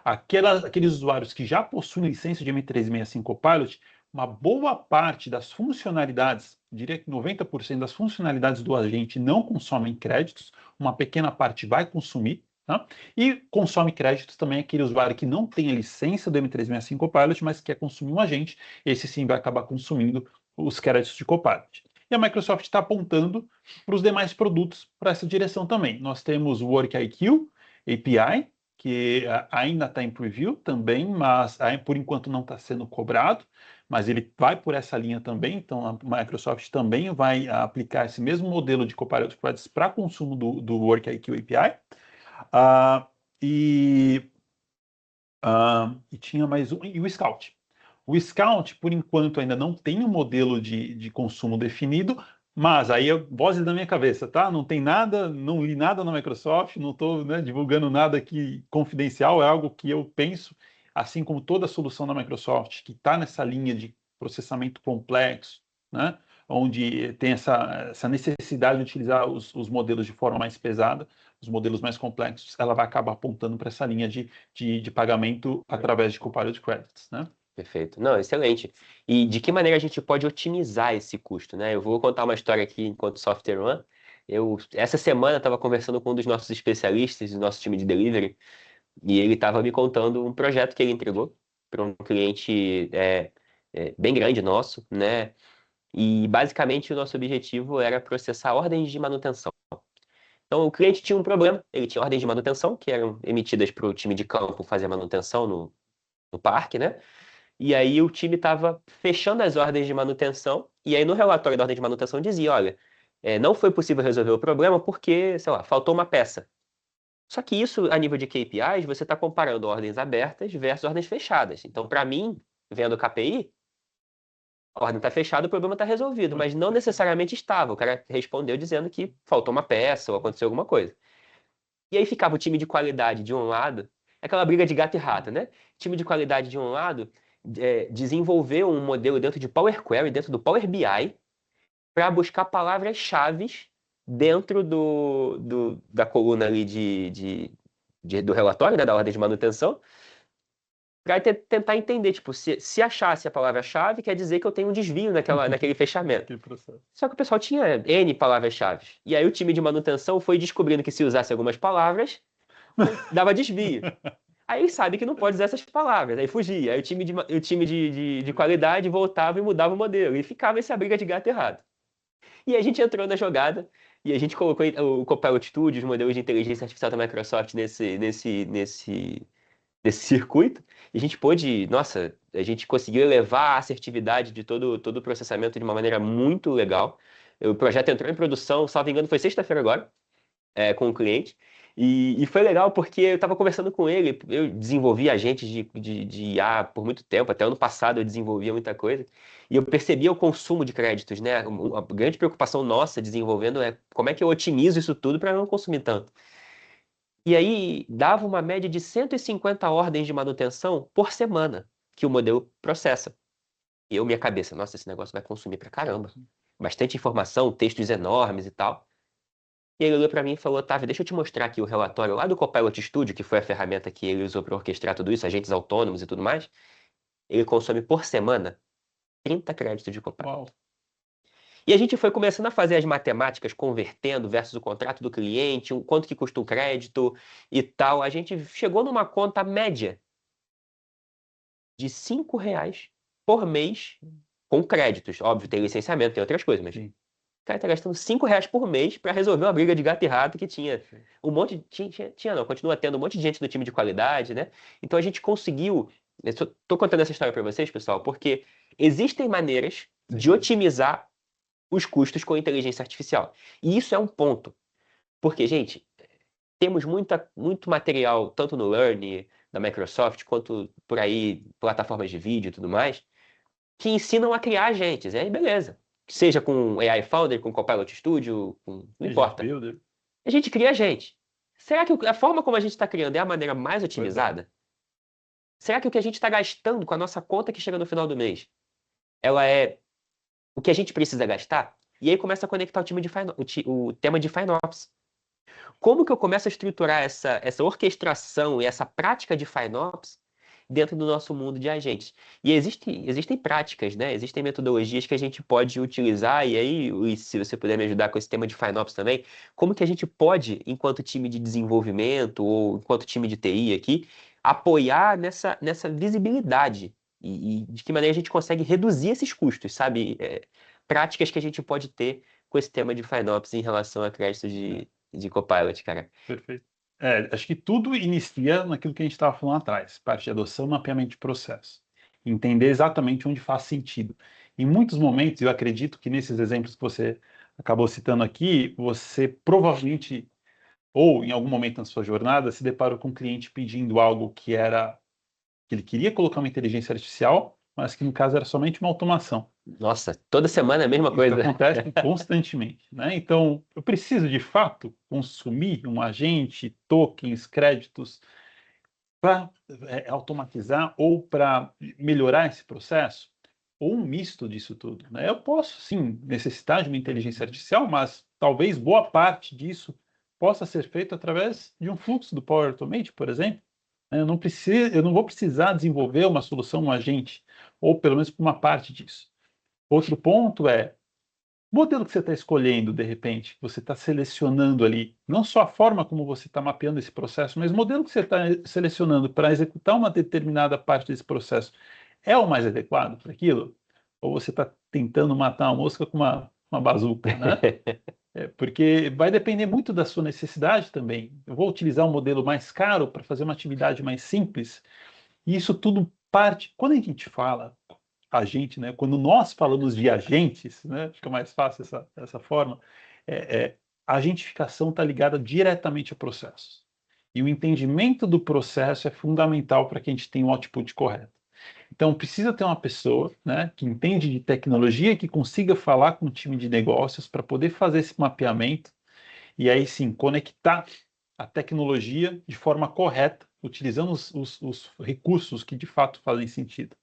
Aqueles usuários que já possuem licença de M365 Copilot, uma boa parte das funcionalidades, diria que 90% das funcionalidades do agente não consomem créditos, uma pequena parte vai consumir, tá? E consome créditos também aquele usuário que não tem a licença do M365 Copilot, mas quer consumir um agente, esse sim vai acabar consumindo os créditos de Copilot. E a Microsoft está apontando para os demais produtos para essa direção também. Nós temos o WorkIQ API, que ainda está em preview também, mas por enquanto não está sendo cobrado, mas ele vai por essa linha também, então a Microsoft também vai aplicar esse mesmo modelo de Copilot Credits para consumo do WorkIQ API. E tinha mais um, e o Scout. O Scout, por enquanto, ainda não tem um modelo de consumo definido, Mas aí eu voz da minha cabeça, tá? Não tem nada, não li nada na Microsoft, não estou, né, divulgando nada aqui confidencial, é algo que eu penso, assim como toda solução da Microsoft, que está nessa linha de processamento complexo, né? Onde tem essa necessidade de utilizar os modelos de forma mais pesada, os modelos mais complexos, ela vai acabar apontando para essa linha de pagamento através de Copilot Credits, né? Perfeito. Não, excelente. E de que maneira a gente pode otimizar esse custo, né? Eu vou contar uma história aqui enquanto Software One. Essa semana, estava conversando com um dos nossos especialistas do nosso time de delivery, e ele estava me contando um projeto que ele entregou para um cliente bem grande nosso, né? E basicamente o nosso objetivo era processar ordens de manutenção. Então o cliente tinha um problema, ele tinha ordens de manutenção que eram emitidas para o time de campo fazer manutenção no parque, né? E aí o time estava fechando as ordens de manutenção, e aí no relatório da ordem de manutenção dizia, olha, não foi possível resolver o problema porque, sei lá, faltou uma peça. Só que isso, a nível de KPIs, você está comparando ordens abertas versus ordens fechadas. Então, para mim, vendo o KPI, a ordem está fechada, o problema está resolvido, mas não necessariamente estava. O cara respondeu dizendo que faltou uma peça ou aconteceu alguma coisa. E aí ficava o time de qualidade de um lado, aquela briga de gato e rato, né? Time de qualidade de um lado desenvolveu um modelo dentro de Power Query, dentro do Power BI, para buscar palavras-chave dentro da coluna ali do relatório, né, da ordem de manutenção, para tentar entender, tipo, se achasse a palavra-chave, quer dizer que eu tenho um desvio naquele fechamento. Aquele processo. Só que o pessoal tinha N palavras-chave. E aí o time de manutenção foi descobrindo que se usasse algumas palavras, dava desvio. Aí ele sabe que não pode usar essas palavras, aí fugia. Aí o time de qualidade voltava e mudava o modelo. E ficava essa briga de gato e rato. E a gente entrou na jogada e a gente colocou o Copilot Studio, os modelos de inteligência artificial da Microsoft nesse circuito. E a gente pôde, nossa, a gente conseguiu elevar a assertividade de todo o processamento de uma maneira muito legal. O projeto entrou em produção, salvo engano, foi sexta-feira agora, com o cliente. E foi legal porque eu estava conversando com ele, eu desenvolvi agentes de IA por muito tempo, até ano passado eu desenvolvia muita coisa, e eu percebia o consumo de créditos, né? A grande preocupação nossa desenvolvendo é como é que eu otimizo isso tudo para não consumir tanto. E aí dava uma média de 150 ordens de manutenção por semana que o modelo processa. E eu, minha cabeça, nossa, esse negócio vai consumir pra caramba. Bastante informação, textos enormes e tal. E ele olhou para mim e falou, Otávio, deixa eu te mostrar aqui o relatório lá do Copilot Studio, que foi a ferramenta que ele usou para orquestrar tudo isso, agentes autônomos e tudo mais. Ele consome por semana 30 créditos de Copilot. Uau. E a gente foi começando a fazer as matemáticas, convertendo versus o contrato do cliente, quanto que custa um crédito e tal. A gente chegou numa conta média de R$ 5 por mês com créditos. Óbvio, tem licenciamento, tem outras coisas, mas Sim. o cara tá gastando R$ 5 por mês para resolver uma briga de gato e rato que tinha um monte. Tinha não, continua tendo um monte de gente do time de qualidade, né? Então a gente conseguiu. Tô contando essa história para vocês, pessoal, porque existem maneiras de otimizar os custos com inteligência artificial. E isso é um ponto. Porque, gente, temos muito material, tanto no Learn, da Microsoft, quanto por aí, plataformas de vídeo e tudo mais, que ensinam a criar agentes. E aí, beleza. Seja com AI Foundry, com Copilot Studio, não importa. Builder. A gente cria agente. Será que a forma como a gente está criando é a maneira mais Pois é. otimizada? Será que o que a gente está gastando com a nossa conta que chega no final do mês, ela é o que a gente precisa gastar? E aí começa a conectar o tema de FinOps. Como que eu começo a estruturar essa orquestração e essa prática de FinOps dentro do nosso mundo de agentes? E existem práticas, né? Existem metodologias que a gente pode utilizar, e aí, Luiz, se você puder me ajudar com esse tema de FinOps também, como que a gente pode, enquanto time de desenvolvimento ou enquanto time de TI aqui, apoiar nessa visibilidade e de que maneira a gente consegue reduzir esses custos, sabe? Práticas que a gente pode ter com esse tema de FinOps em relação a créditos de Copilot, cara. Perfeito. Acho que tudo inicia naquilo que a gente estava falando atrás, parte de adoção, mapeamento de processo. Entender exatamente onde faz sentido. Em muitos momentos, eu acredito que nesses exemplos que você acabou citando aqui, você provavelmente, ou em algum momento na sua jornada, se deparou com um cliente pedindo algo que ele queria colocar uma inteligência artificial, mas que no caso era somente uma automação. Nossa, toda semana é a mesma Isso coisa. acontece constantemente, né? Então, eu preciso de fato consumir um agente, tokens, créditos para automatizar ou para melhorar esse processo, ou um misto disso tudo, né? Eu posso sim necessitar de uma inteligência artificial, mas talvez boa parte disso possa ser feito através de um fluxo do Power Automate, por exemplo. Eu não vou precisar desenvolver uma solução, um agente, ou pelo menos uma parte disso. Outro ponto é o modelo que você está escolhendo, de repente, que você está selecionando ali, não só a forma como você está mapeando esse processo, mas o modelo que você está selecionando para executar uma determinada parte desse processo é o mais adequado para aquilo? Ou você está tentando matar uma mosca com uma bazuca, né? Porque vai depender muito da sua necessidade também. Eu vou utilizar um modelo mais caro para fazer uma atividade mais simples, e isso tudo parte. Quando a gente fala agente, né? Quando nós falamos de agentes, né? Fica mais fácil essa forma. A agentificação está ligada diretamente a processos. E o entendimento do processo é fundamental para que a gente tenha um output correto. Então, precisa ter uma pessoa, né, que entende de tecnologia, que consiga falar com o time de negócios para poder fazer esse mapeamento e aí sim conectar a tecnologia de forma correta, utilizando os recursos que de fato fazem sentido.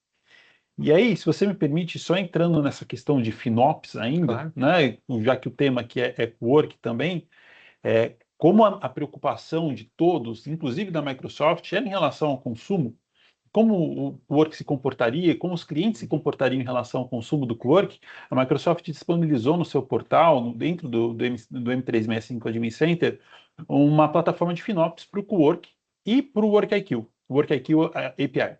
E aí, se você me permite, só entrando nessa questão de FinOps ainda, Claro. né, já que o tema aqui é work também, como a preocupação de todos, inclusive da Microsoft, era em relação ao consumo, como o Work se comportaria, como os clientes se comportariam em relação ao consumo do Work, a Microsoft disponibilizou no seu portal, dentro do M365 Admin Center, uma plataforma de FinOps para o Work e para o WorkIQ, WorkIQ API.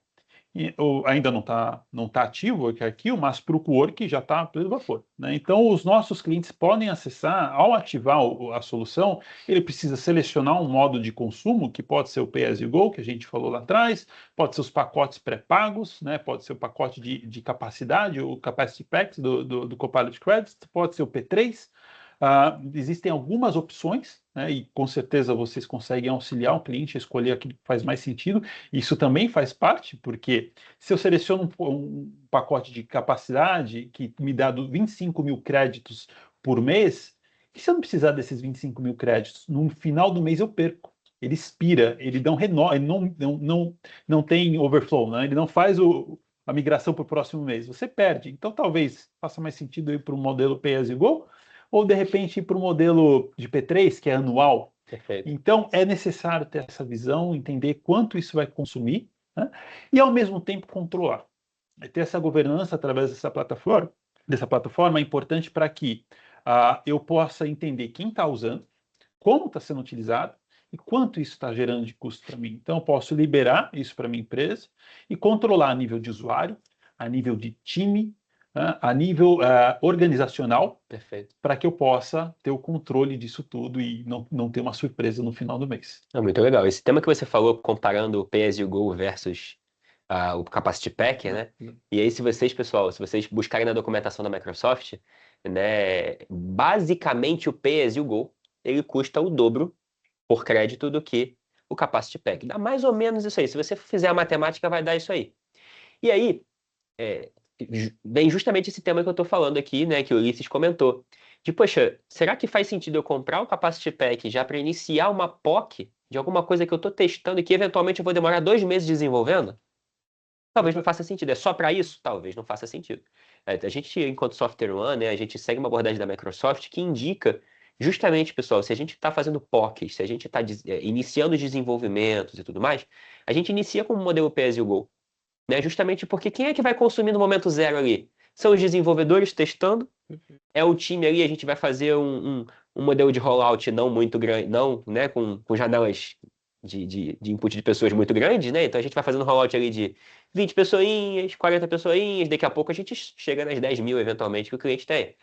Ainda não tá ativo o WorkIQ, mas para o Work já está a pleno vapor, né? Então, os nossos clientes podem acessar, ao ativar a solução, ele precisa selecionar um modo de consumo, que pode ser o Pay As You Go, que a gente falou lá atrás, pode ser os pacotes pré-pagos, né? Pode ser o pacote de capacidade, o Capacity Packs do Copilot Credits, pode ser o P3. Existem algumas opções, né, e com certeza vocês conseguem auxiliar o cliente a escolher aquilo que faz mais sentido. Isso também faz parte, porque se eu seleciono um pacote de capacidade que me dá 25 mil créditos por mês, e se eu não precisar desses 25 mil créditos? No final do mês eu perco. Ele expira, ele não renova, ele não tem overflow, né? Ele não faz a migração para o próximo mês. Você perde. Então talvez faça mais sentido ir para um modelo Pay As You Go, ou de repente ir para o modelo de P3, que é anual. Perfeito. Então, é necessário ter essa visão, entender quanto isso vai consumir, né? E, ao mesmo tempo, controlar. Ter essa governança através dessa plataforma é importante para que eu possa entender quem está usando, como está sendo utilizado e quanto isso está gerando de custo para mim. Então, eu posso liberar isso para a minha empresa e controlar a nível de usuário, a nível de time, a nível organizacional, Perfeito. para que eu possa ter o controle disso tudo e não ter uma surpresa no final do mês. É muito legal. Esse tema que você falou, comparando o Pay As You Go versus o Capacity Pack, né? E aí, se vocês, pessoal, se vocês buscarem na documentação da Microsoft, né, basicamente o Pay As You Go, ele custa o dobro por crédito do que o Capacity Pack. Dá mais ou menos isso aí. Se você fizer a matemática, vai dar isso aí. E aí, é, vem justamente esse tema que eu estou falando aqui, né, que o Ulisses comentou. De, poxa, será que faz sentido eu comprar o Capacity Pack já para iniciar uma POC de alguma coisa que eu estou testando e que eventualmente eu vou demorar 2 meses desenvolvendo? Talvez não faça sentido. É só para isso? Talvez não faça sentido. A gente, enquanto Software One, né, a gente segue uma abordagem da Microsoft que indica justamente, pessoal, se a gente está fazendo POCs, se a gente está iniciando os desenvolvimentos e tudo mais, a gente inicia com o modelo Pay As You Go, né? Justamente porque quem é que vai consumir no momento zero ali? São os desenvolvedores testando, é o time ali, a gente vai fazer um modelo de rollout não muito grande, não, né, com janelas de input de pessoas muito grandes, né? Então a gente vai fazendo um rollout ali de 20 pessoinhas, 40 pessoinhas, daqui a pouco a gente chega nas 10 mil eventualmente que o cliente tem,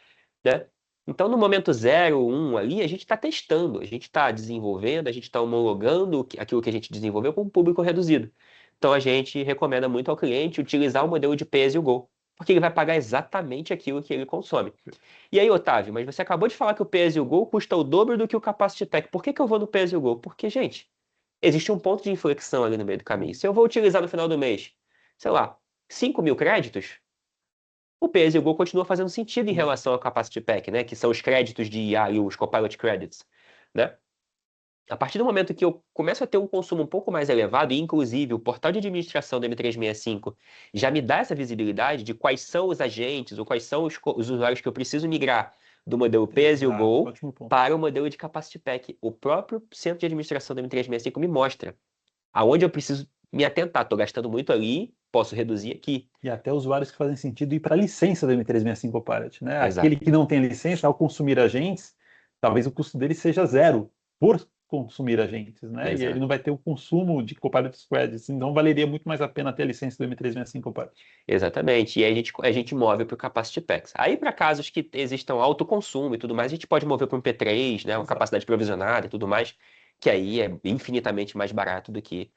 né? Então no momento 0, 1 ali, a gente está testando, a gente está desenvolvendo, a gente está homologando aquilo que a gente desenvolveu com um público reduzido. Então a gente recomenda muito ao cliente utilizar o modelo de Pay As You Go, porque ele vai pagar exatamente aquilo que ele consome. E aí, Otávio, mas você acabou de falar que o Pay As You Go custa o dobro do que o Capacity Pack. Por que eu vou no Pay As You Go? Porque, gente, existe um ponto de inflexão ali no meio do caminho. Se eu vou utilizar no final do mês, sei lá, 5.000 créditos, o pay-as-you-go continua fazendo sentido em relação ao Capacity Pack, né? Que são os créditos de IA e os Copilot Credits, né? A partir do momento que eu começo a ter um consumo um pouco mais elevado, e inclusive o portal de administração do M365 já me dá essa visibilidade de quais são os agentes ou quais são os usuários que eu preciso migrar do modelo pay-as-you-go Ótimo ponto. para o modelo de Capacity Pack. O próprio centro de administração do M365 me mostra aonde eu preciso me atentar. Estou gastando muito ali, posso reduzir aqui. E até usuários que fazem sentido ir para a licença do M365 Copilot, né? Exato. Aquele que não tem licença, ao consumir agentes, talvez o custo dele seja zero por consumir agentes, né? E ele Exato. não vai ter o consumo de Copilot Credits, então valeria muito mais a pena ter a licença do M365 Copilot. Exatamente. E aí a gente move para o Capacity Packs. Aí, para casos que existam alto consumo e tudo mais, a gente pode mover para um P3, né? Uma capacidade provisionada e tudo mais, que aí é infinitamente mais barato do que,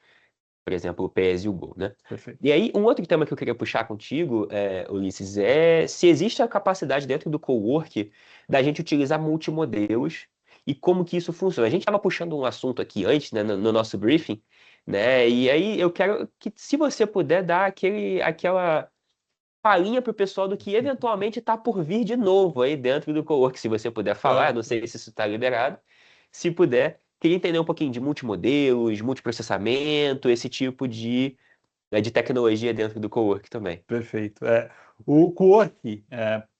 por exemplo, o pay-as-you-go, né? Perfeito. E aí, um outro tema que eu queria puxar contigo, Ulisses, é se existe a capacidade dentro do cowork da gente utilizar multimodelos e como que isso funciona. A gente estava puxando um assunto aqui antes, né, no nosso briefing, né? E aí eu quero que, se você puder, dar aquela palhinha para o pessoal do que eventualmente está por vir de novo aí dentro do cowork, se você puder falar, não sei se isso está liberado. Se puder, queria entender um pouquinho de multimodelos, multiprocessamento, esse tipo de tecnologia dentro do cowork também. Perfeito. O cowork,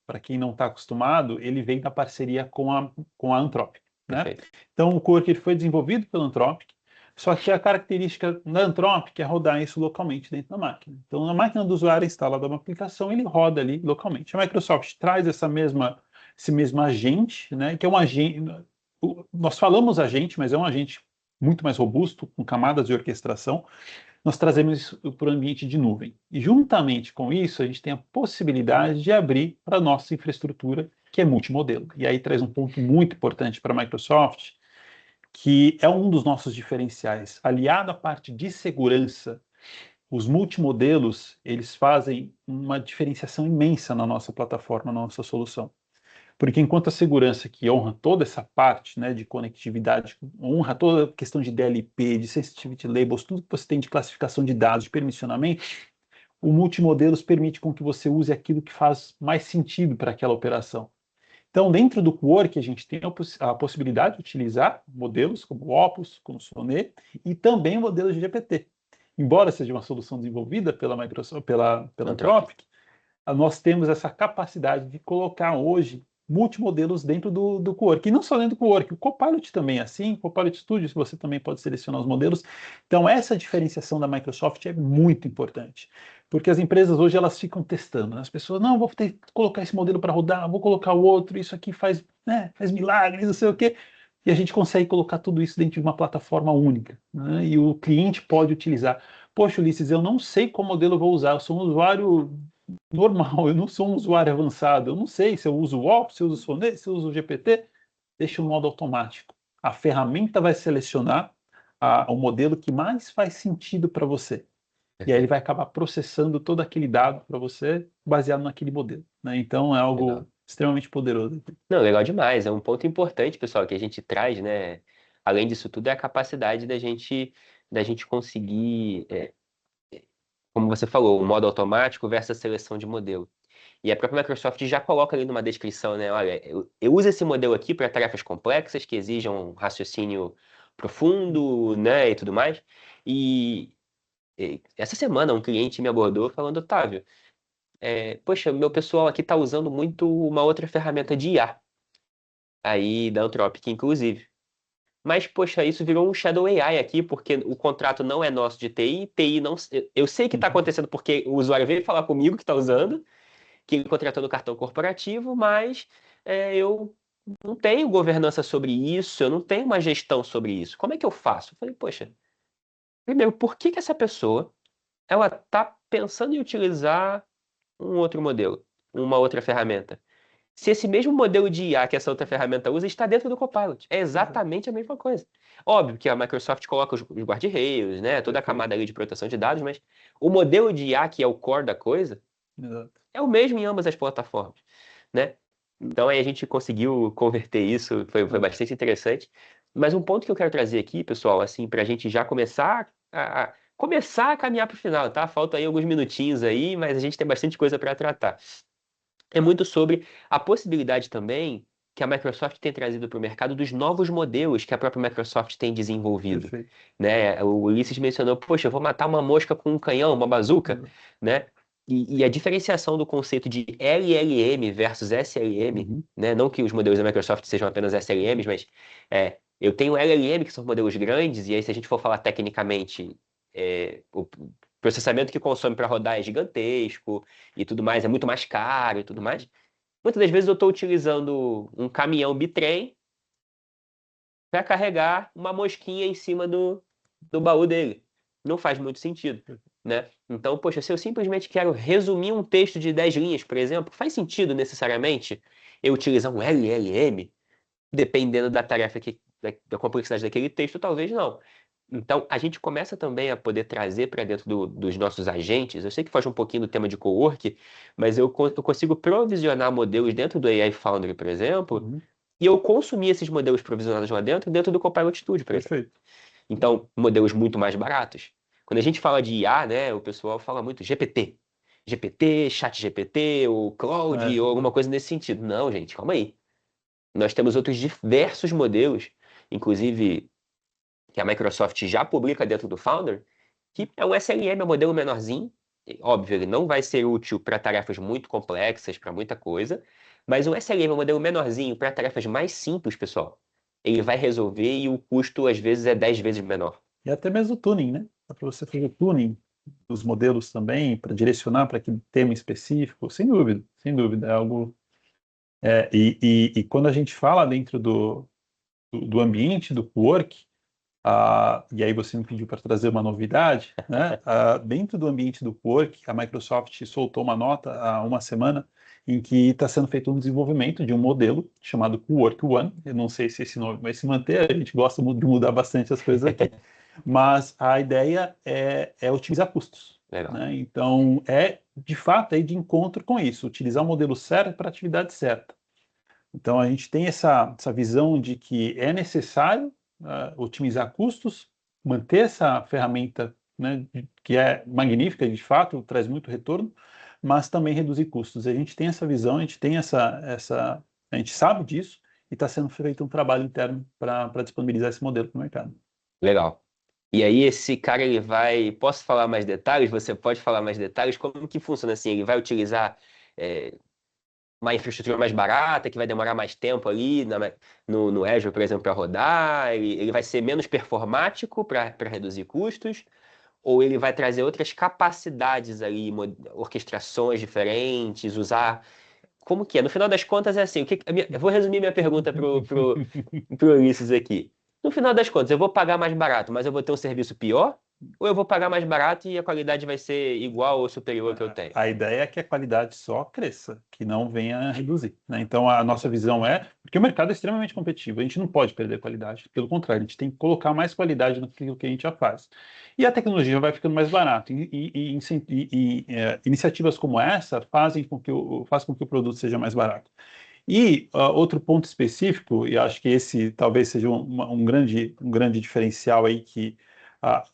para quem não está acostumado, ele vem na parceria com a Anthropic, né? Perfeito. Então, o cowork ele foi desenvolvido pela Anthropic, só que a característica da Anthropic é rodar isso localmente dentro da máquina. Então, na máquina do usuário instalada uma aplicação, ele roda ali localmente. A Microsoft traz esse mesmo agente, né? Que é um agente. Nós falamos agente, mas é um agente muito mais robusto, com camadas de orquestração. Nós trazemos isso para o ambiente de nuvem. E juntamente com isso, a gente tem a possibilidade de abrir para a nossa infraestrutura, que é multimodelo. E aí traz um ponto muito importante para a Microsoft, que é um dos nossos diferenciais. Aliado à parte de segurança, os multimodelos, eles fazem uma diferenciação imensa na nossa plataforma, na nossa solução. Porque enquanto a segurança que honra toda essa parte, né, de conectividade, honra toda a questão de DLP, de sensitivity labels, tudo que você tem de classificação de dados, de permissionamento, o multimodelos permite com que você use aquilo que faz mais sentido para aquela operação. Então, dentro do Quark, a gente tem a possibilidade de utilizar modelos como o Opus, como o Sonnet, e também modelos de GPT. Embora seja uma solução desenvolvida pela Microsoft, pela Anthropic, nós temos essa capacidade de colocar hoje multimodelos dentro do Quark. E não só dentro do Quark, o Copilot também é assim, o Copilot Studio, você também pode selecionar os modelos. Então, essa diferenciação da Microsoft é muito importante, porque as empresas hoje elas ficam testando, né? As pessoas, não, vou ter que colocar esse modelo para rodar, vou colocar o outro, isso aqui faz, né, faz milagres, não sei o quê. E a gente consegue colocar tudo isso dentro de uma plataforma única, né? E o cliente pode utilizar. Poxa, Ulisses, eu não sei qual modelo eu vou usar, eu sou um usuário normal, eu não sou um usuário avançado, eu não sei se eu uso o Opus, se eu uso o Sonnet, se eu uso o GPT, deixa no modo automático. A ferramenta vai selecionar o modelo que mais faz sentido para você. E aí ele vai acabar processando todo aquele dado para você baseado naquele modelo, né? Então é algo Legal. extremamente poderoso. Não, legal demais. É um ponto importante, pessoal, que a gente traz, né? Além disso tudo, é a capacidade da gente conseguir, como você falou, o modo automático versus a seleção de modelo. E a própria Microsoft já coloca ali numa descrição, né? Olha, eu uso esse modelo aqui para tarefas complexas que exijam raciocínio profundo, né? E tudo mais. E essa semana um cliente me abordou falando, Otávio, poxa, meu pessoal aqui está usando muito uma outra ferramenta de IA, aí da Anthropic, inclusive. Mas, poxa, isso virou um Shadow AI aqui, porque o contrato não é nosso de TI, TI não. Eu sei que está acontecendo porque o usuário veio falar comigo que está usando, que ele contratou no cartão corporativo, mas eu não tenho governança sobre isso, eu não tenho uma gestão sobre isso. Como é que eu faço? Eu falei, poxa, primeiro, por que que essa pessoa ela está pensando em utilizar um outro modelo, uma outra ferramenta? Se esse mesmo modelo de IA que essa outra ferramenta usa está dentro do Copilot. É exatamente a mesma coisa. Óbvio que a Microsoft coloca os guarda-reios, né? Toda a camada ali de proteção de dados, mas o modelo de IA, que é o core da coisa, Exato. é o mesmo em ambas as plataformas, né? Então aí a gente conseguiu converter isso, foi bastante interessante. Mas um ponto que eu quero trazer aqui, pessoal, assim, para a gente já começar começar a caminhar para o final, tá? Faltam aí alguns minutinhos aí, mas a gente tem bastante coisa para tratar. É muito sobre a possibilidade também que a Microsoft tem trazido para o mercado dos novos modelos que a própria Microsoft tem desenvolvido, Perfeito. né? O Ulisses mencionou, poxa, eu vou matar uma mosca com um canhão, uma bazuca, né? E a diferenciação do conceito de LLM versus SLM, Uhum. né? Não que os modelos da Microsoft sejam apenas SLMs, mas eu tenho LLM, que são modelos grandes, e aí se a gente for falar tecnicamente, o processamento que consome para rodar é gigantesco e tudo mais, é muito mais caro e tudo mais. Muitas das vezes eu estou utilizando um caminhão bitrem para carregar uma mosquinha em cima do baú dele. Não faz muito sentido, né? Então, poxa, se eu simplesmente quero resumir um texto de 10 linhas, por exemplo, faz sentido necessariamente eu utilizar um LLM, dependendo da tarefa da complexidade daquele texto, talvez não. Então, a gente começa também a poder trazer para dentro dos nossos agentes. Eu sei que foge um pouquinho do tema de cowork, mas eu consigo provisionar modelos dentro do AI Foundry, por exemplo, Uhum. e eu consumir esses modelos provisionados lá dentro do Copilot Studio, por exemplo. Perfeito. Então, modelos muito mais baratos. Quando a gente fala de IA, né, o pessoal fala muito GPT. GPT, ChatGPT, ou Claude, ou alguma coisa nesse sentido. Não, gente, calma aí. Nós temos outros diversos modelos, inclusive que a Microsoft já publica dentro do Founder, que é um SLM, é um modelo menorzinho. Óbvio, ele não vai ser útil para tarefas muito complexas, para muita coisa, mas um SLM, um modelo menorzinho, para tarefas mais simples, pessoal, ele vai resolver e o custo, às vezes, é 10 vezes menor. E até mesmo o tuning, né? Dá para você fazer o tuning dos modelos também, para direcionar para aquele tema específico, sem dúvida, sem dúvida. É algo. E quando a gente fala dentro do ambiente do work, e aí você me pediu para trazer uma novidade, né? Dentro do ambiente do work, a Microsoft soltou uma nota há uma semana em que está sendo feito um desenvolvimento de um modelo chamado Work One. Eu não sei se esse nome vai se manter, a gente gosta de mudar bastante as coisas aqui, mas a ideia é otimizar custos. Legal. Né? Então, de fato é de encontro com isso, utilizar o modelo certo para a atividade certa. Então, a gente tem essa visão de que é necessário otimizar custos, manter essa ferramenta, né, que é magnífica, de fato, traz muito retorno, mas também reduzir custos. A gente tem essa visão, a gente tem a gente sabe disso e está sendo feito um trabalho interno para disponibilizar esse modelo para o mercado. Legal. E aí esse cara, ele vai... Posso falar mais detalhes? Você pode falar mais detalhes? Como que funciona assim? Ele vai utilizar uma infraestrutura mais barata, que vai demorar mais tempo ali no Azure, por exemplo, para rodar? Ele vai ser menos performático para reduzir custos? Ou ele vai trazer outras capacidades ali, orquestrações diferentes, usar... Como que é? No final das contas é assim, eu vou resumir minha pergunta pro Ulisses aqui. No final das contas, eu vou pagar mais barato, mas eu vou ter um serviço pior? Ou eu vou pagar mais barato e a qualidade vai ser igual ou superior ao que eu tenho? A ideia é que a qualidade só cresça, que não venha a reduzir. Né? Então, a nossa visão porque o mercado é extremamente competitivo, a gente não pode perder qualidade, pelo contrário, a gente tem que colocar mais qualidade naquilo que a gente já faz. E a tecnologia vai ficando mais barata, iniciativas como essa fazem com que o produto seja mais barato. E outro ponto específico, e acho que esse talvez seja um grande diferencial aí, que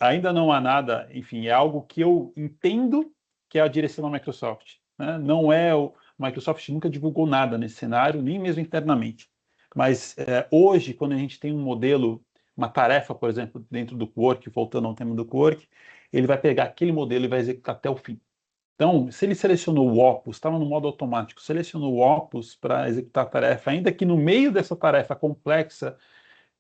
ainda não há nada, enfim, é algo que eu entendo que é a direção da Microsoft. Né? Não é a Microsoft nunca divulgou nada nesse cenário, nem mesmo internamente. Mas hoje, quando a gente tem um modelo, uma tarefa, por exemplo, dentro do Quark, voltando ao tema do Quark, ele vai pegar aquele modelo e vai executar até o fim. Então, se ele selecionou o Opus, estava no modo automático, selecionou o Opus para executar a tarefa, ainda que no meio dessa tarefa complexa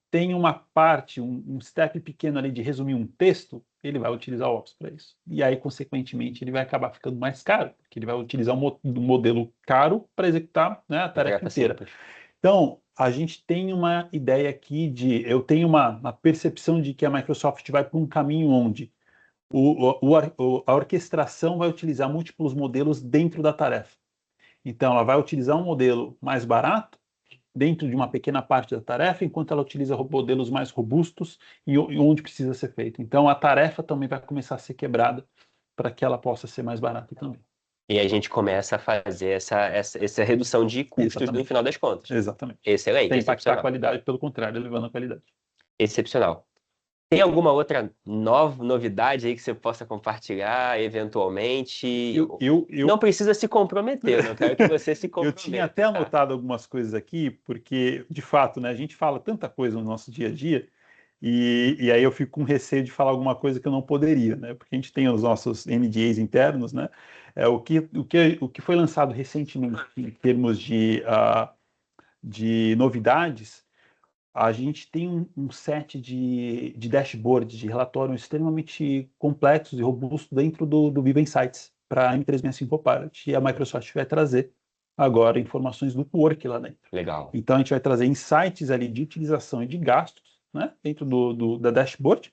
tem uma parte, um step pequeno ali de resumir um texto, ele vai utilizar o Opus para isso. E aí, consequentemente, ele vai acabar ficando mais caro, porque ele vai utilizar um modelo caro para executar, né, a tarefa inteira. Simples. Então, a gente tem uma ideia aqui eu tenho uma percepção de que a Microsoft vai para um caminho onde a orquestração vai utilizar múltiplos modelos dentro da tarefa. Então, ela vai utilizar um modelo mais barato dentro de uma pequena parte da tarefa, enquanto ela utiliza modelos mais robustos e onde precisa ser feito. Então, a tarefa também vai começar a ser quebrada para que ela possa ser mais barata também. E a gente começa a fazer essa redução de custos no Exatamente. final das contas. Exatamente. Excelente, Sem impactar a excepcional. qualidade, pelo contrário, elevando a qualidade. Excepcional. Tem alguma outra novidade aí que você possa compartilhar, eventualmente? Não precisa se comprometer, não quero que você se Eu comprometa. tinha até anotado algumas coisas aqui, porque, de fato, né, a gente fala tanta coisa no nosso dia a dia, e aí eu fico com receio de falar alguma coisa que eu não poderia, né? Porque a gente tem os nossos NDAs internos, né? O que foi lançado recentemente em termos de novidades, a gente tem um set de dashboards, de relatórios extremamente complexos e robustos dentro do Viva Insights para a M365 Copilot. E a Microsoft vai trazer agora informações do Work lá dentro. Legal. Então, a gente vai trazer insights ali de utilização e de gastos, né, dentro da dashboard.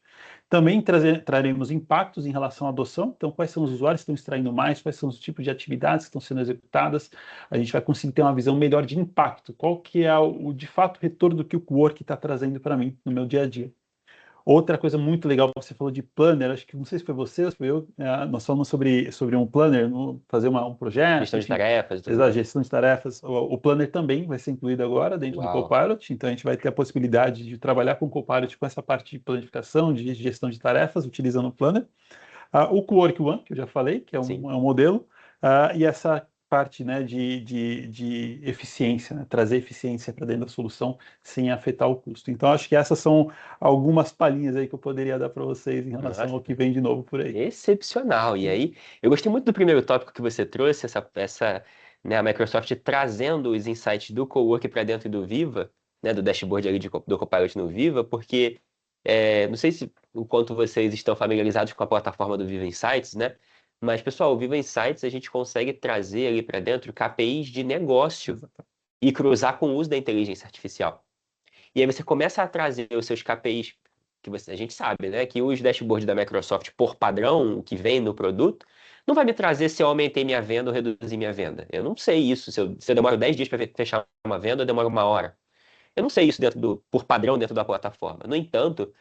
Também traremos impactos em relação à adoção. Então, quais são os usuários que estão extraindo mais, quais são os tipos de atividades que estão sendo executadas. A gente vai conseguir ter uma visão melhor de impacto. Qual que é de fato, retorno do que o Quark está trazendo para mim no meu dia a dia. Outra coisa muito legal, você falou de planner, acho que não sei se foi você ou se foi eu, nós falamos sobre um planner, fazer um projeto. Gestão de enfim, tarefas. exato, gestão de tarefas. O planner também vai ser incluído agora dentro do Copilot, então a gente vai ter a possibilidade de trabalhar com o Copilot com essa parte de planificação, de gestão de tarefas, utilizando o planner. O Quark One, que eu já falei, que é um modelo, e essa parte, né, de eficiência, né, trazer eficiência para dentro da solução sem afetar o custo. Então, acho que essas são algumas palhinhas aí que eu poderia dar para vocês em relação ao que vem de novo por aí. Excepcional. E aí, eu gostei muito do primeiro tópico que você trouxe, né, a Microsoft trazendo os insights do Cowork para dentro do Viva, né, do dashboard ali do Copilot no Viva, porque não sei o quanto vocês estão familiarizados com a plataforma do Viva Insights, né? Mas, pessoal, o Viva Insights a gente consegue trazer ali para dentro KPIs de negócio e cruzar com o uso da inteligência artificial. E aí você começa a trazer os seus KPIs, que a gente sabe, né? Que os dashboards da Microsoft, por padrão, o que vem no produto, não vai me trazer se eu aumentei minha venda ou reduzi minha venda. Eu não sei isso. Se eu demoro 10 dias para fechar uma venda, eu demoro uma hora. Eu não sei isso por padrão dentro da plataforma. No entanto,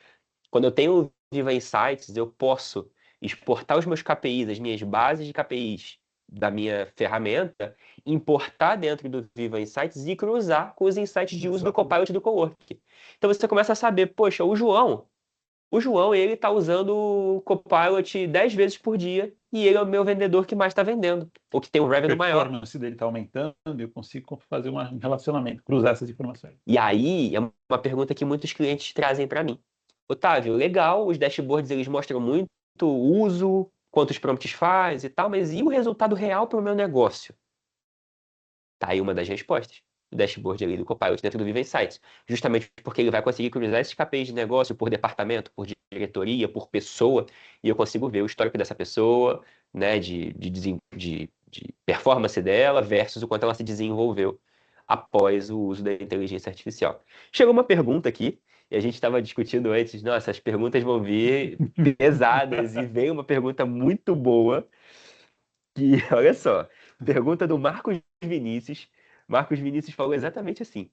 quando eu tenho o Viva Insights, eu posso exportar os meus KPIs, as minhas bases de KPIs da minha ferramenta, importar dentro do Viva Insights e cruzar com os insights de uso do Copilot e do Cowork. Então você começa a saber, poxa, o João ele está usando o Copilot 10 vezes por dia e ele é o meu vendedor que mais está vendendo, ou que tem um revenue maior. A performance dele está aumentando, eu consigo fazer um relacionamento, cruzar essas informações. E aí é uma pergunta que muitos clientes trazem para mim. Otávio, legal, os dashboards eles mostram muito o uso, quantos prompts faz e tal, mas e o resultado real para o meu negócio? Tá aí uma das respostas. O dashboard ali do Copilot dentro do Viva Insights. Justamente porque ele vai conseguir cruzar esses KPIs de negócio por departamento, por diretoria, por pessoa, e eu consigo ver o histórico dessa pessoa, né, de performance dela versus o quanto ela se desenvolveu após o uso da inteligência artificial. Chegou uma pergunta aqui, e a gente estava discutindo antes, nossa, as perguntas vão vir pesadas, e veio uma pergunta muito boa, que, olha só, pergunta do Marcos Vinícius. Marcos Vinícius falou exatamente assim: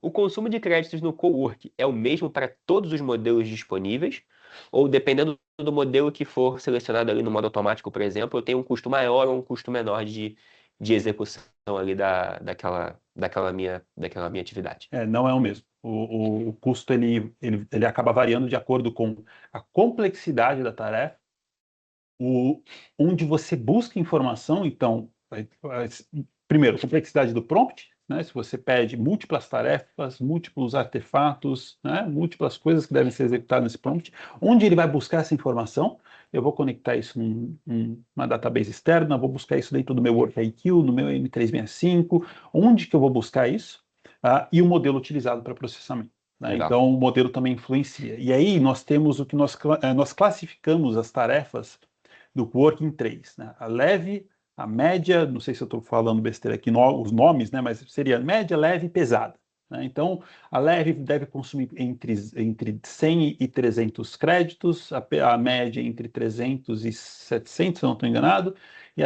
o consumo de créditos no Cowork é o mesmo para todos os modelos disponíveis? Ou dependendo do modelo que for selecionado ali no modo automático, por exemplo, eu tenho um custo maior ou um custo menor de execução ali daquela minha atividade? Não é o mesmo. O custo ele acaba variando de acordo com a complexidade da tarefa, onde você busca informação. Então, primeiro, complexidade do prompt, né? Se você pede múltiplas tarefas, múltiplos artefatos, né? Múltiplas coisas que devem ser executadas nesse prompt, onde ele vai buscar essa informação. Eu vou conectar isso numa database externa, vou buscar isso dentro do meu WorkIQ, no meu M365, onde que eu vou buscar isso? E o modelo utilizado para processamento. Né? Então, o modelo também influencia. E aí nós temos o que nós classificamos as tarefas do Quark em três, né? A leve, a média, não sei se eu estou falando besteira aqui, os nomes, né? Mas seria média, leve e pesada. Né? Então, a leve deve consumir entre 100 e 300 créditos, a média entre 300 e 700, se eu não estou enganado, e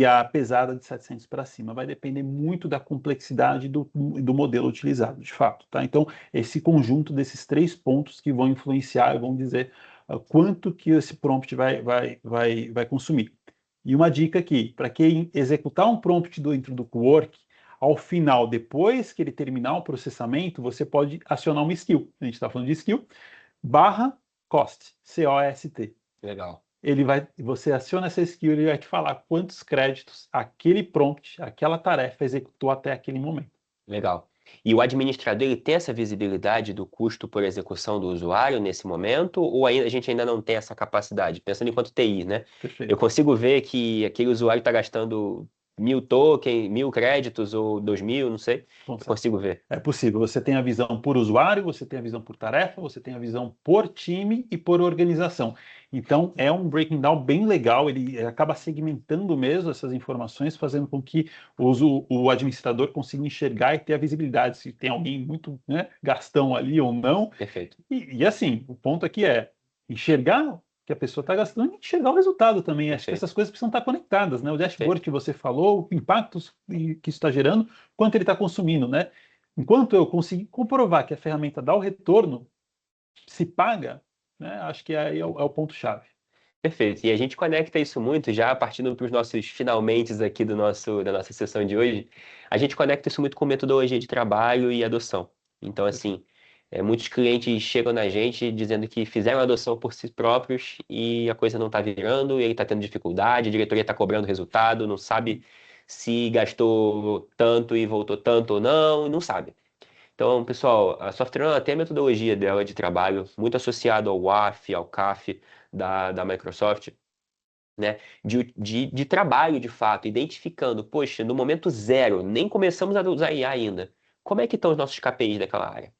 a pesada de 700 para cima. Vai depender muito da complexidade do modelo utilizado, de fato. Tá? Então, esse conjunto desses três pontos que vão influenciar e vão dizer quanto que esse prompt vai consumir. E uma dica aqui, para quem executar um prompt dentro do Quark, ao final, depois que ele terminar o processamento, você pode acionar uma skill. A gente está falando de skill, barra Cost, C-O-S-T. Legal. Você aciona essa skill, ele vai te falar quantos créditos aquele prompt, aquela tarefa executou até aquele momento. Legal. E o administrador ele tem essa visibilidade do custo por execução do usuário nesse momento, ou a gente ainda não tem essa capacidade? Pensando enquanto TI, né? Perfeito. Eu consigo ver que aquele usuário está gastando 1.000 tokens, 1.000 créditos ou 2.000, não sei. Eu consigo ver. É possível. Você tem a visão por usuário, você tem a visão por tarefa, você tem a visão por time e por organização. Então, é um breaking down bem legal, ele acaba segmentando mesmo essas informações, fazendo com que o administrador consiga enxergar e ter a visibilidade se tem alguém muito, né, gastão ali ou não. Perfeito. E assim, o ponto aqui é enxergar que a pessoa está gastando e enxergar o resultado também. Perfeito. Acho que essas coisas precisam estar conectadas, né? O dashboard que você falou, o impacto que isso está gerando, quanto ele está consumindo, né? Enquanto eu conseguir comprovar que a ferramenta dá o retorno, se paga, né? Acho que aí é o ponto-chave. Perfeito. E a gente conecta isso muito, já partindo para os nossos finalmente aqui da nossa sessão de hoje, a gente conecta isso muito com metodologia de trabalho e adoção. Então, assim, muitos clientes chegam na gente dizendo que fizeram a adoção por si próprios e a coisa não está virando, e ele está tendo dificuldade, a diretoria está cobrando resultado, não sabe se gastou tanto e voltou tanto ou não sabe. Então, pessoal, a SoftRun tem a metodologia dela de trabalho muito associado ao WAF, ao CAF da Microsoft, né? De trabalho, de fato, identificando, poxa, no momento zero, nem começamos a usar IA ainda. Como é que estão os nossos KPIs daquela área?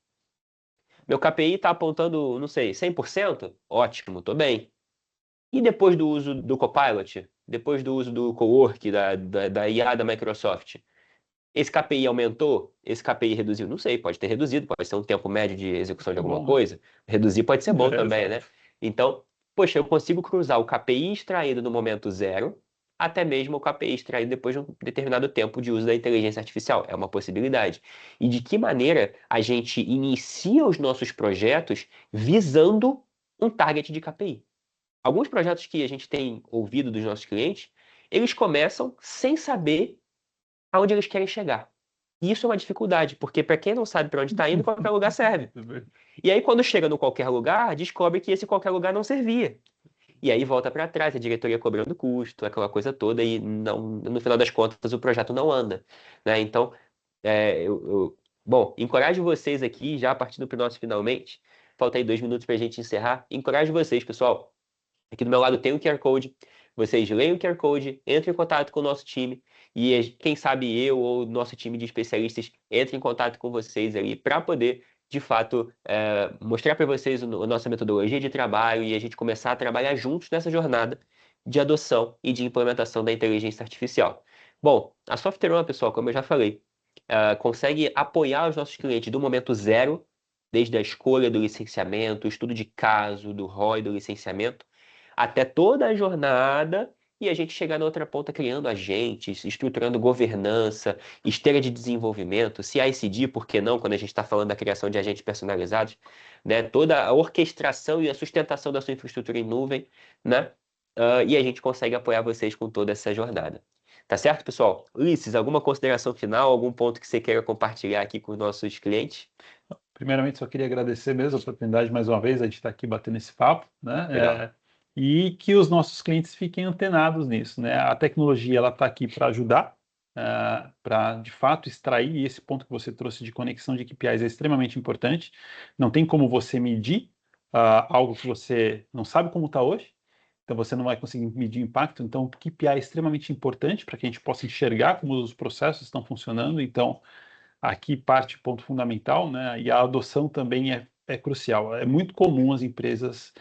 Meu KPI está apontando, não sei, 100%? Ótimo, estou bem. E depois do uso do Copilot? Depois do uso do Cowork, da IA da Microsoft? Esse KPI aumentou? Esse KPI reduziu? Não sei, pode ter reduzido, pode ser um tempo médio de execução de alguma coisa. Reduzir pode ser bom também, né? Então, poxa, eu consigo cruzar o KPI extraído no momento zero, até mesmo o KPI extraído depois de um determinado tempo de uso da inteligência artificial. É uma possibilidade. E de que maneira a gente inicia os nossos projetos visando um target de KPI? Alguns projetos que a gente tem ouvido dos nossos clientes, eles começam sem saber aonde eles querem chegar. E isso é uma dificuldade, porque para quem não sabe para onde está indo, qualquer lugar serve. E aí, quando chega no qualquer lugar, descobre que esse qualquer lugar não servia. E aí volta para trás, a diretoria cobrando custo, aquela coisa toda, e não, no final das contas o projeto não anda. Né? Então, bom, encorajo vocês aqui, já partindo para o nosso finalmente. Falta aí 2 minutos para a gente encerrar. Encorajo vocês, pessoal. Aqui do meu lado tem o QR Code. Vocês leem o QR Code, entrem em contato com o nosso time e quem sabe eu ou o nosso time de especialistas entre em contato com vocês ali para poder, de fato, mostrar para vocês a nossa metodologia de trabalho e a gente começar a trabalhar juntos nessa jornada de adoção e de implementação da inteligência artificial. Bom, a SoftRun, pessoal, como eu já falei, consegue apoiar os nossos clientes do momento zero, desde a escolha do licenciamento, o estudo de caso, do ROI do licenciamento, até toda a jornada e a gente chegar na outra ponta criando agentes, estruturando governança, esteira de desenvolvimento, CI/CD, por que não, quando a gente está falando da criação de agentes personalizados, né? Toda a orquestração e a sustentação da sua infraestrutura em nuvem, né? E a gente consegue apoiar vocês com toda essa jornada. Tá certo, pessoal? Ulisses, alguma consideração final, algum ponto que você queira compartilhar aqui com os nossos clientes? Primeiramente, só queria agradecer mesmo a oportunidade, mais uma vez, a gente estar aqui batendo esse papo, né? E que os nossos clientes fiquem antenados nisso, né? A tecnologia, ela está aqui para ajudar, para, de fato, extrair, e esse ponto que você trouxe de conexão de KPIs é extremamente importante. Não tem como você medir algo que você não sabe como está hoje, então você não vai conseguir medir impacto. Então, o KPI é extremamente importante para que a gente possa enxergar como os processos estão funcionando. Então, aqui parte o ponto fundamental, né? E a adoção também é crucial. É muito comum as empresas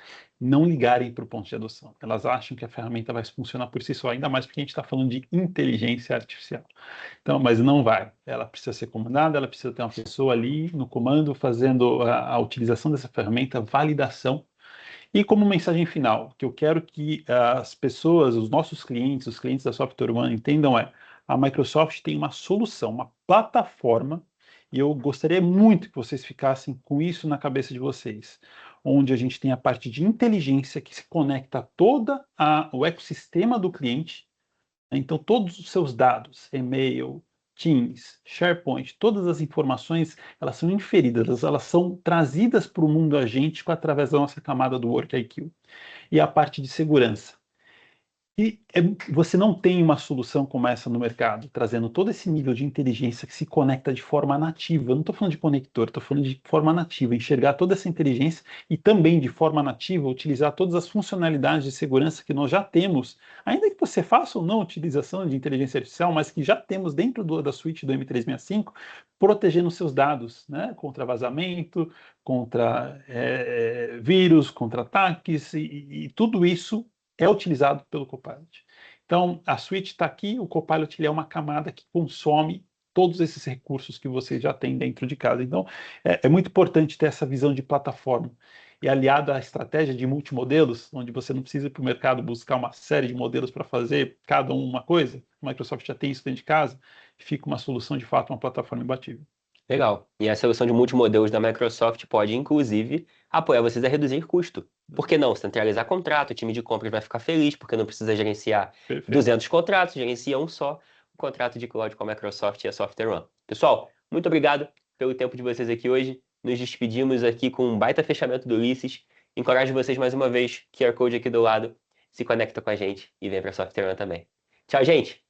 não ligarem para o ponto de adoção. Elas acham que a ferramenta vai funcionar por si só, ainda mais porque a gente está falando de inteligência artificial. Então, mas não vai. Ela precisa ser comandada, ela precisa ter uma pessoa ali no comando fazendo a utilização dessa ferramenta, validação. E como mensagem final, que eu quero que as pessoas, os nossos clientes, os clientes da SoftwareOne entendam a Microsoft tem uma solução, uma plataforma, e eu gostaria muito que vocês ficassem com isso na cabeça de vocês, onde a gente tem a parte de inteligência que se conecta a todo o ecossistema do cliente, né? Então todos os seus dados, e-mail, Teams, SharePoint, todas as informações, elas são inferidas, elas são trazidas para o mundo agêntico através da nossa camada do WorkIQ. E a parte de segurança. Você não tem uma solução como essa no mercado, trazendo todo esse nível de inteligência que se conecta de forma nativa. Eu não estou falando de conector, estou falando de forma nativa, enxergar toda essa inteligência e também de forma nativa utilizar todas as funcionalidades de segurança que nós já temos, ainda que você faça ou não utilização de inteligência artificial, mas que já temos dentro da suíte do M365, protegendo seus dados, né, contra vazamento, contra vírus, contra ataques e tudo isso é utilizado pelo Copilot. Então, a suite está aqui, o Copilot ele é uma camada que consome todos esses recursos que você já tem dentro de casa. Então, é muito importante ter essa visão de plataforma. E aliado à estratégia de multimodelos, onde você não precisa ir para o mercado buscar uma série de modelos para fazer cada um uma coisa, a Microsoft já tem isso dentro de casa, fica uma solução, de fato, uma plataforma imbatível. Legal. E a solução de multimodelos da Microsoft pode, inclusive, apoiar vocês a reduzir custo. Por que não? Centralizar contrato, o time de compras vai ficar feliz, porque não precisa gerenciar Perfeito. 200 contratos, gerencia um só, o contrato de cloud com a Microsoft e a SoftwareOne. Pessoal, muito obrigado pelo tempo de vocês aqui hoje. Nos despedimos aqui com um baita fechamento do Ulisses. Encorajo vocês mais uma vez, QR Code aqui do lado, se conecta com a gente e vem para a SoftwareOne também. Tchau, gente!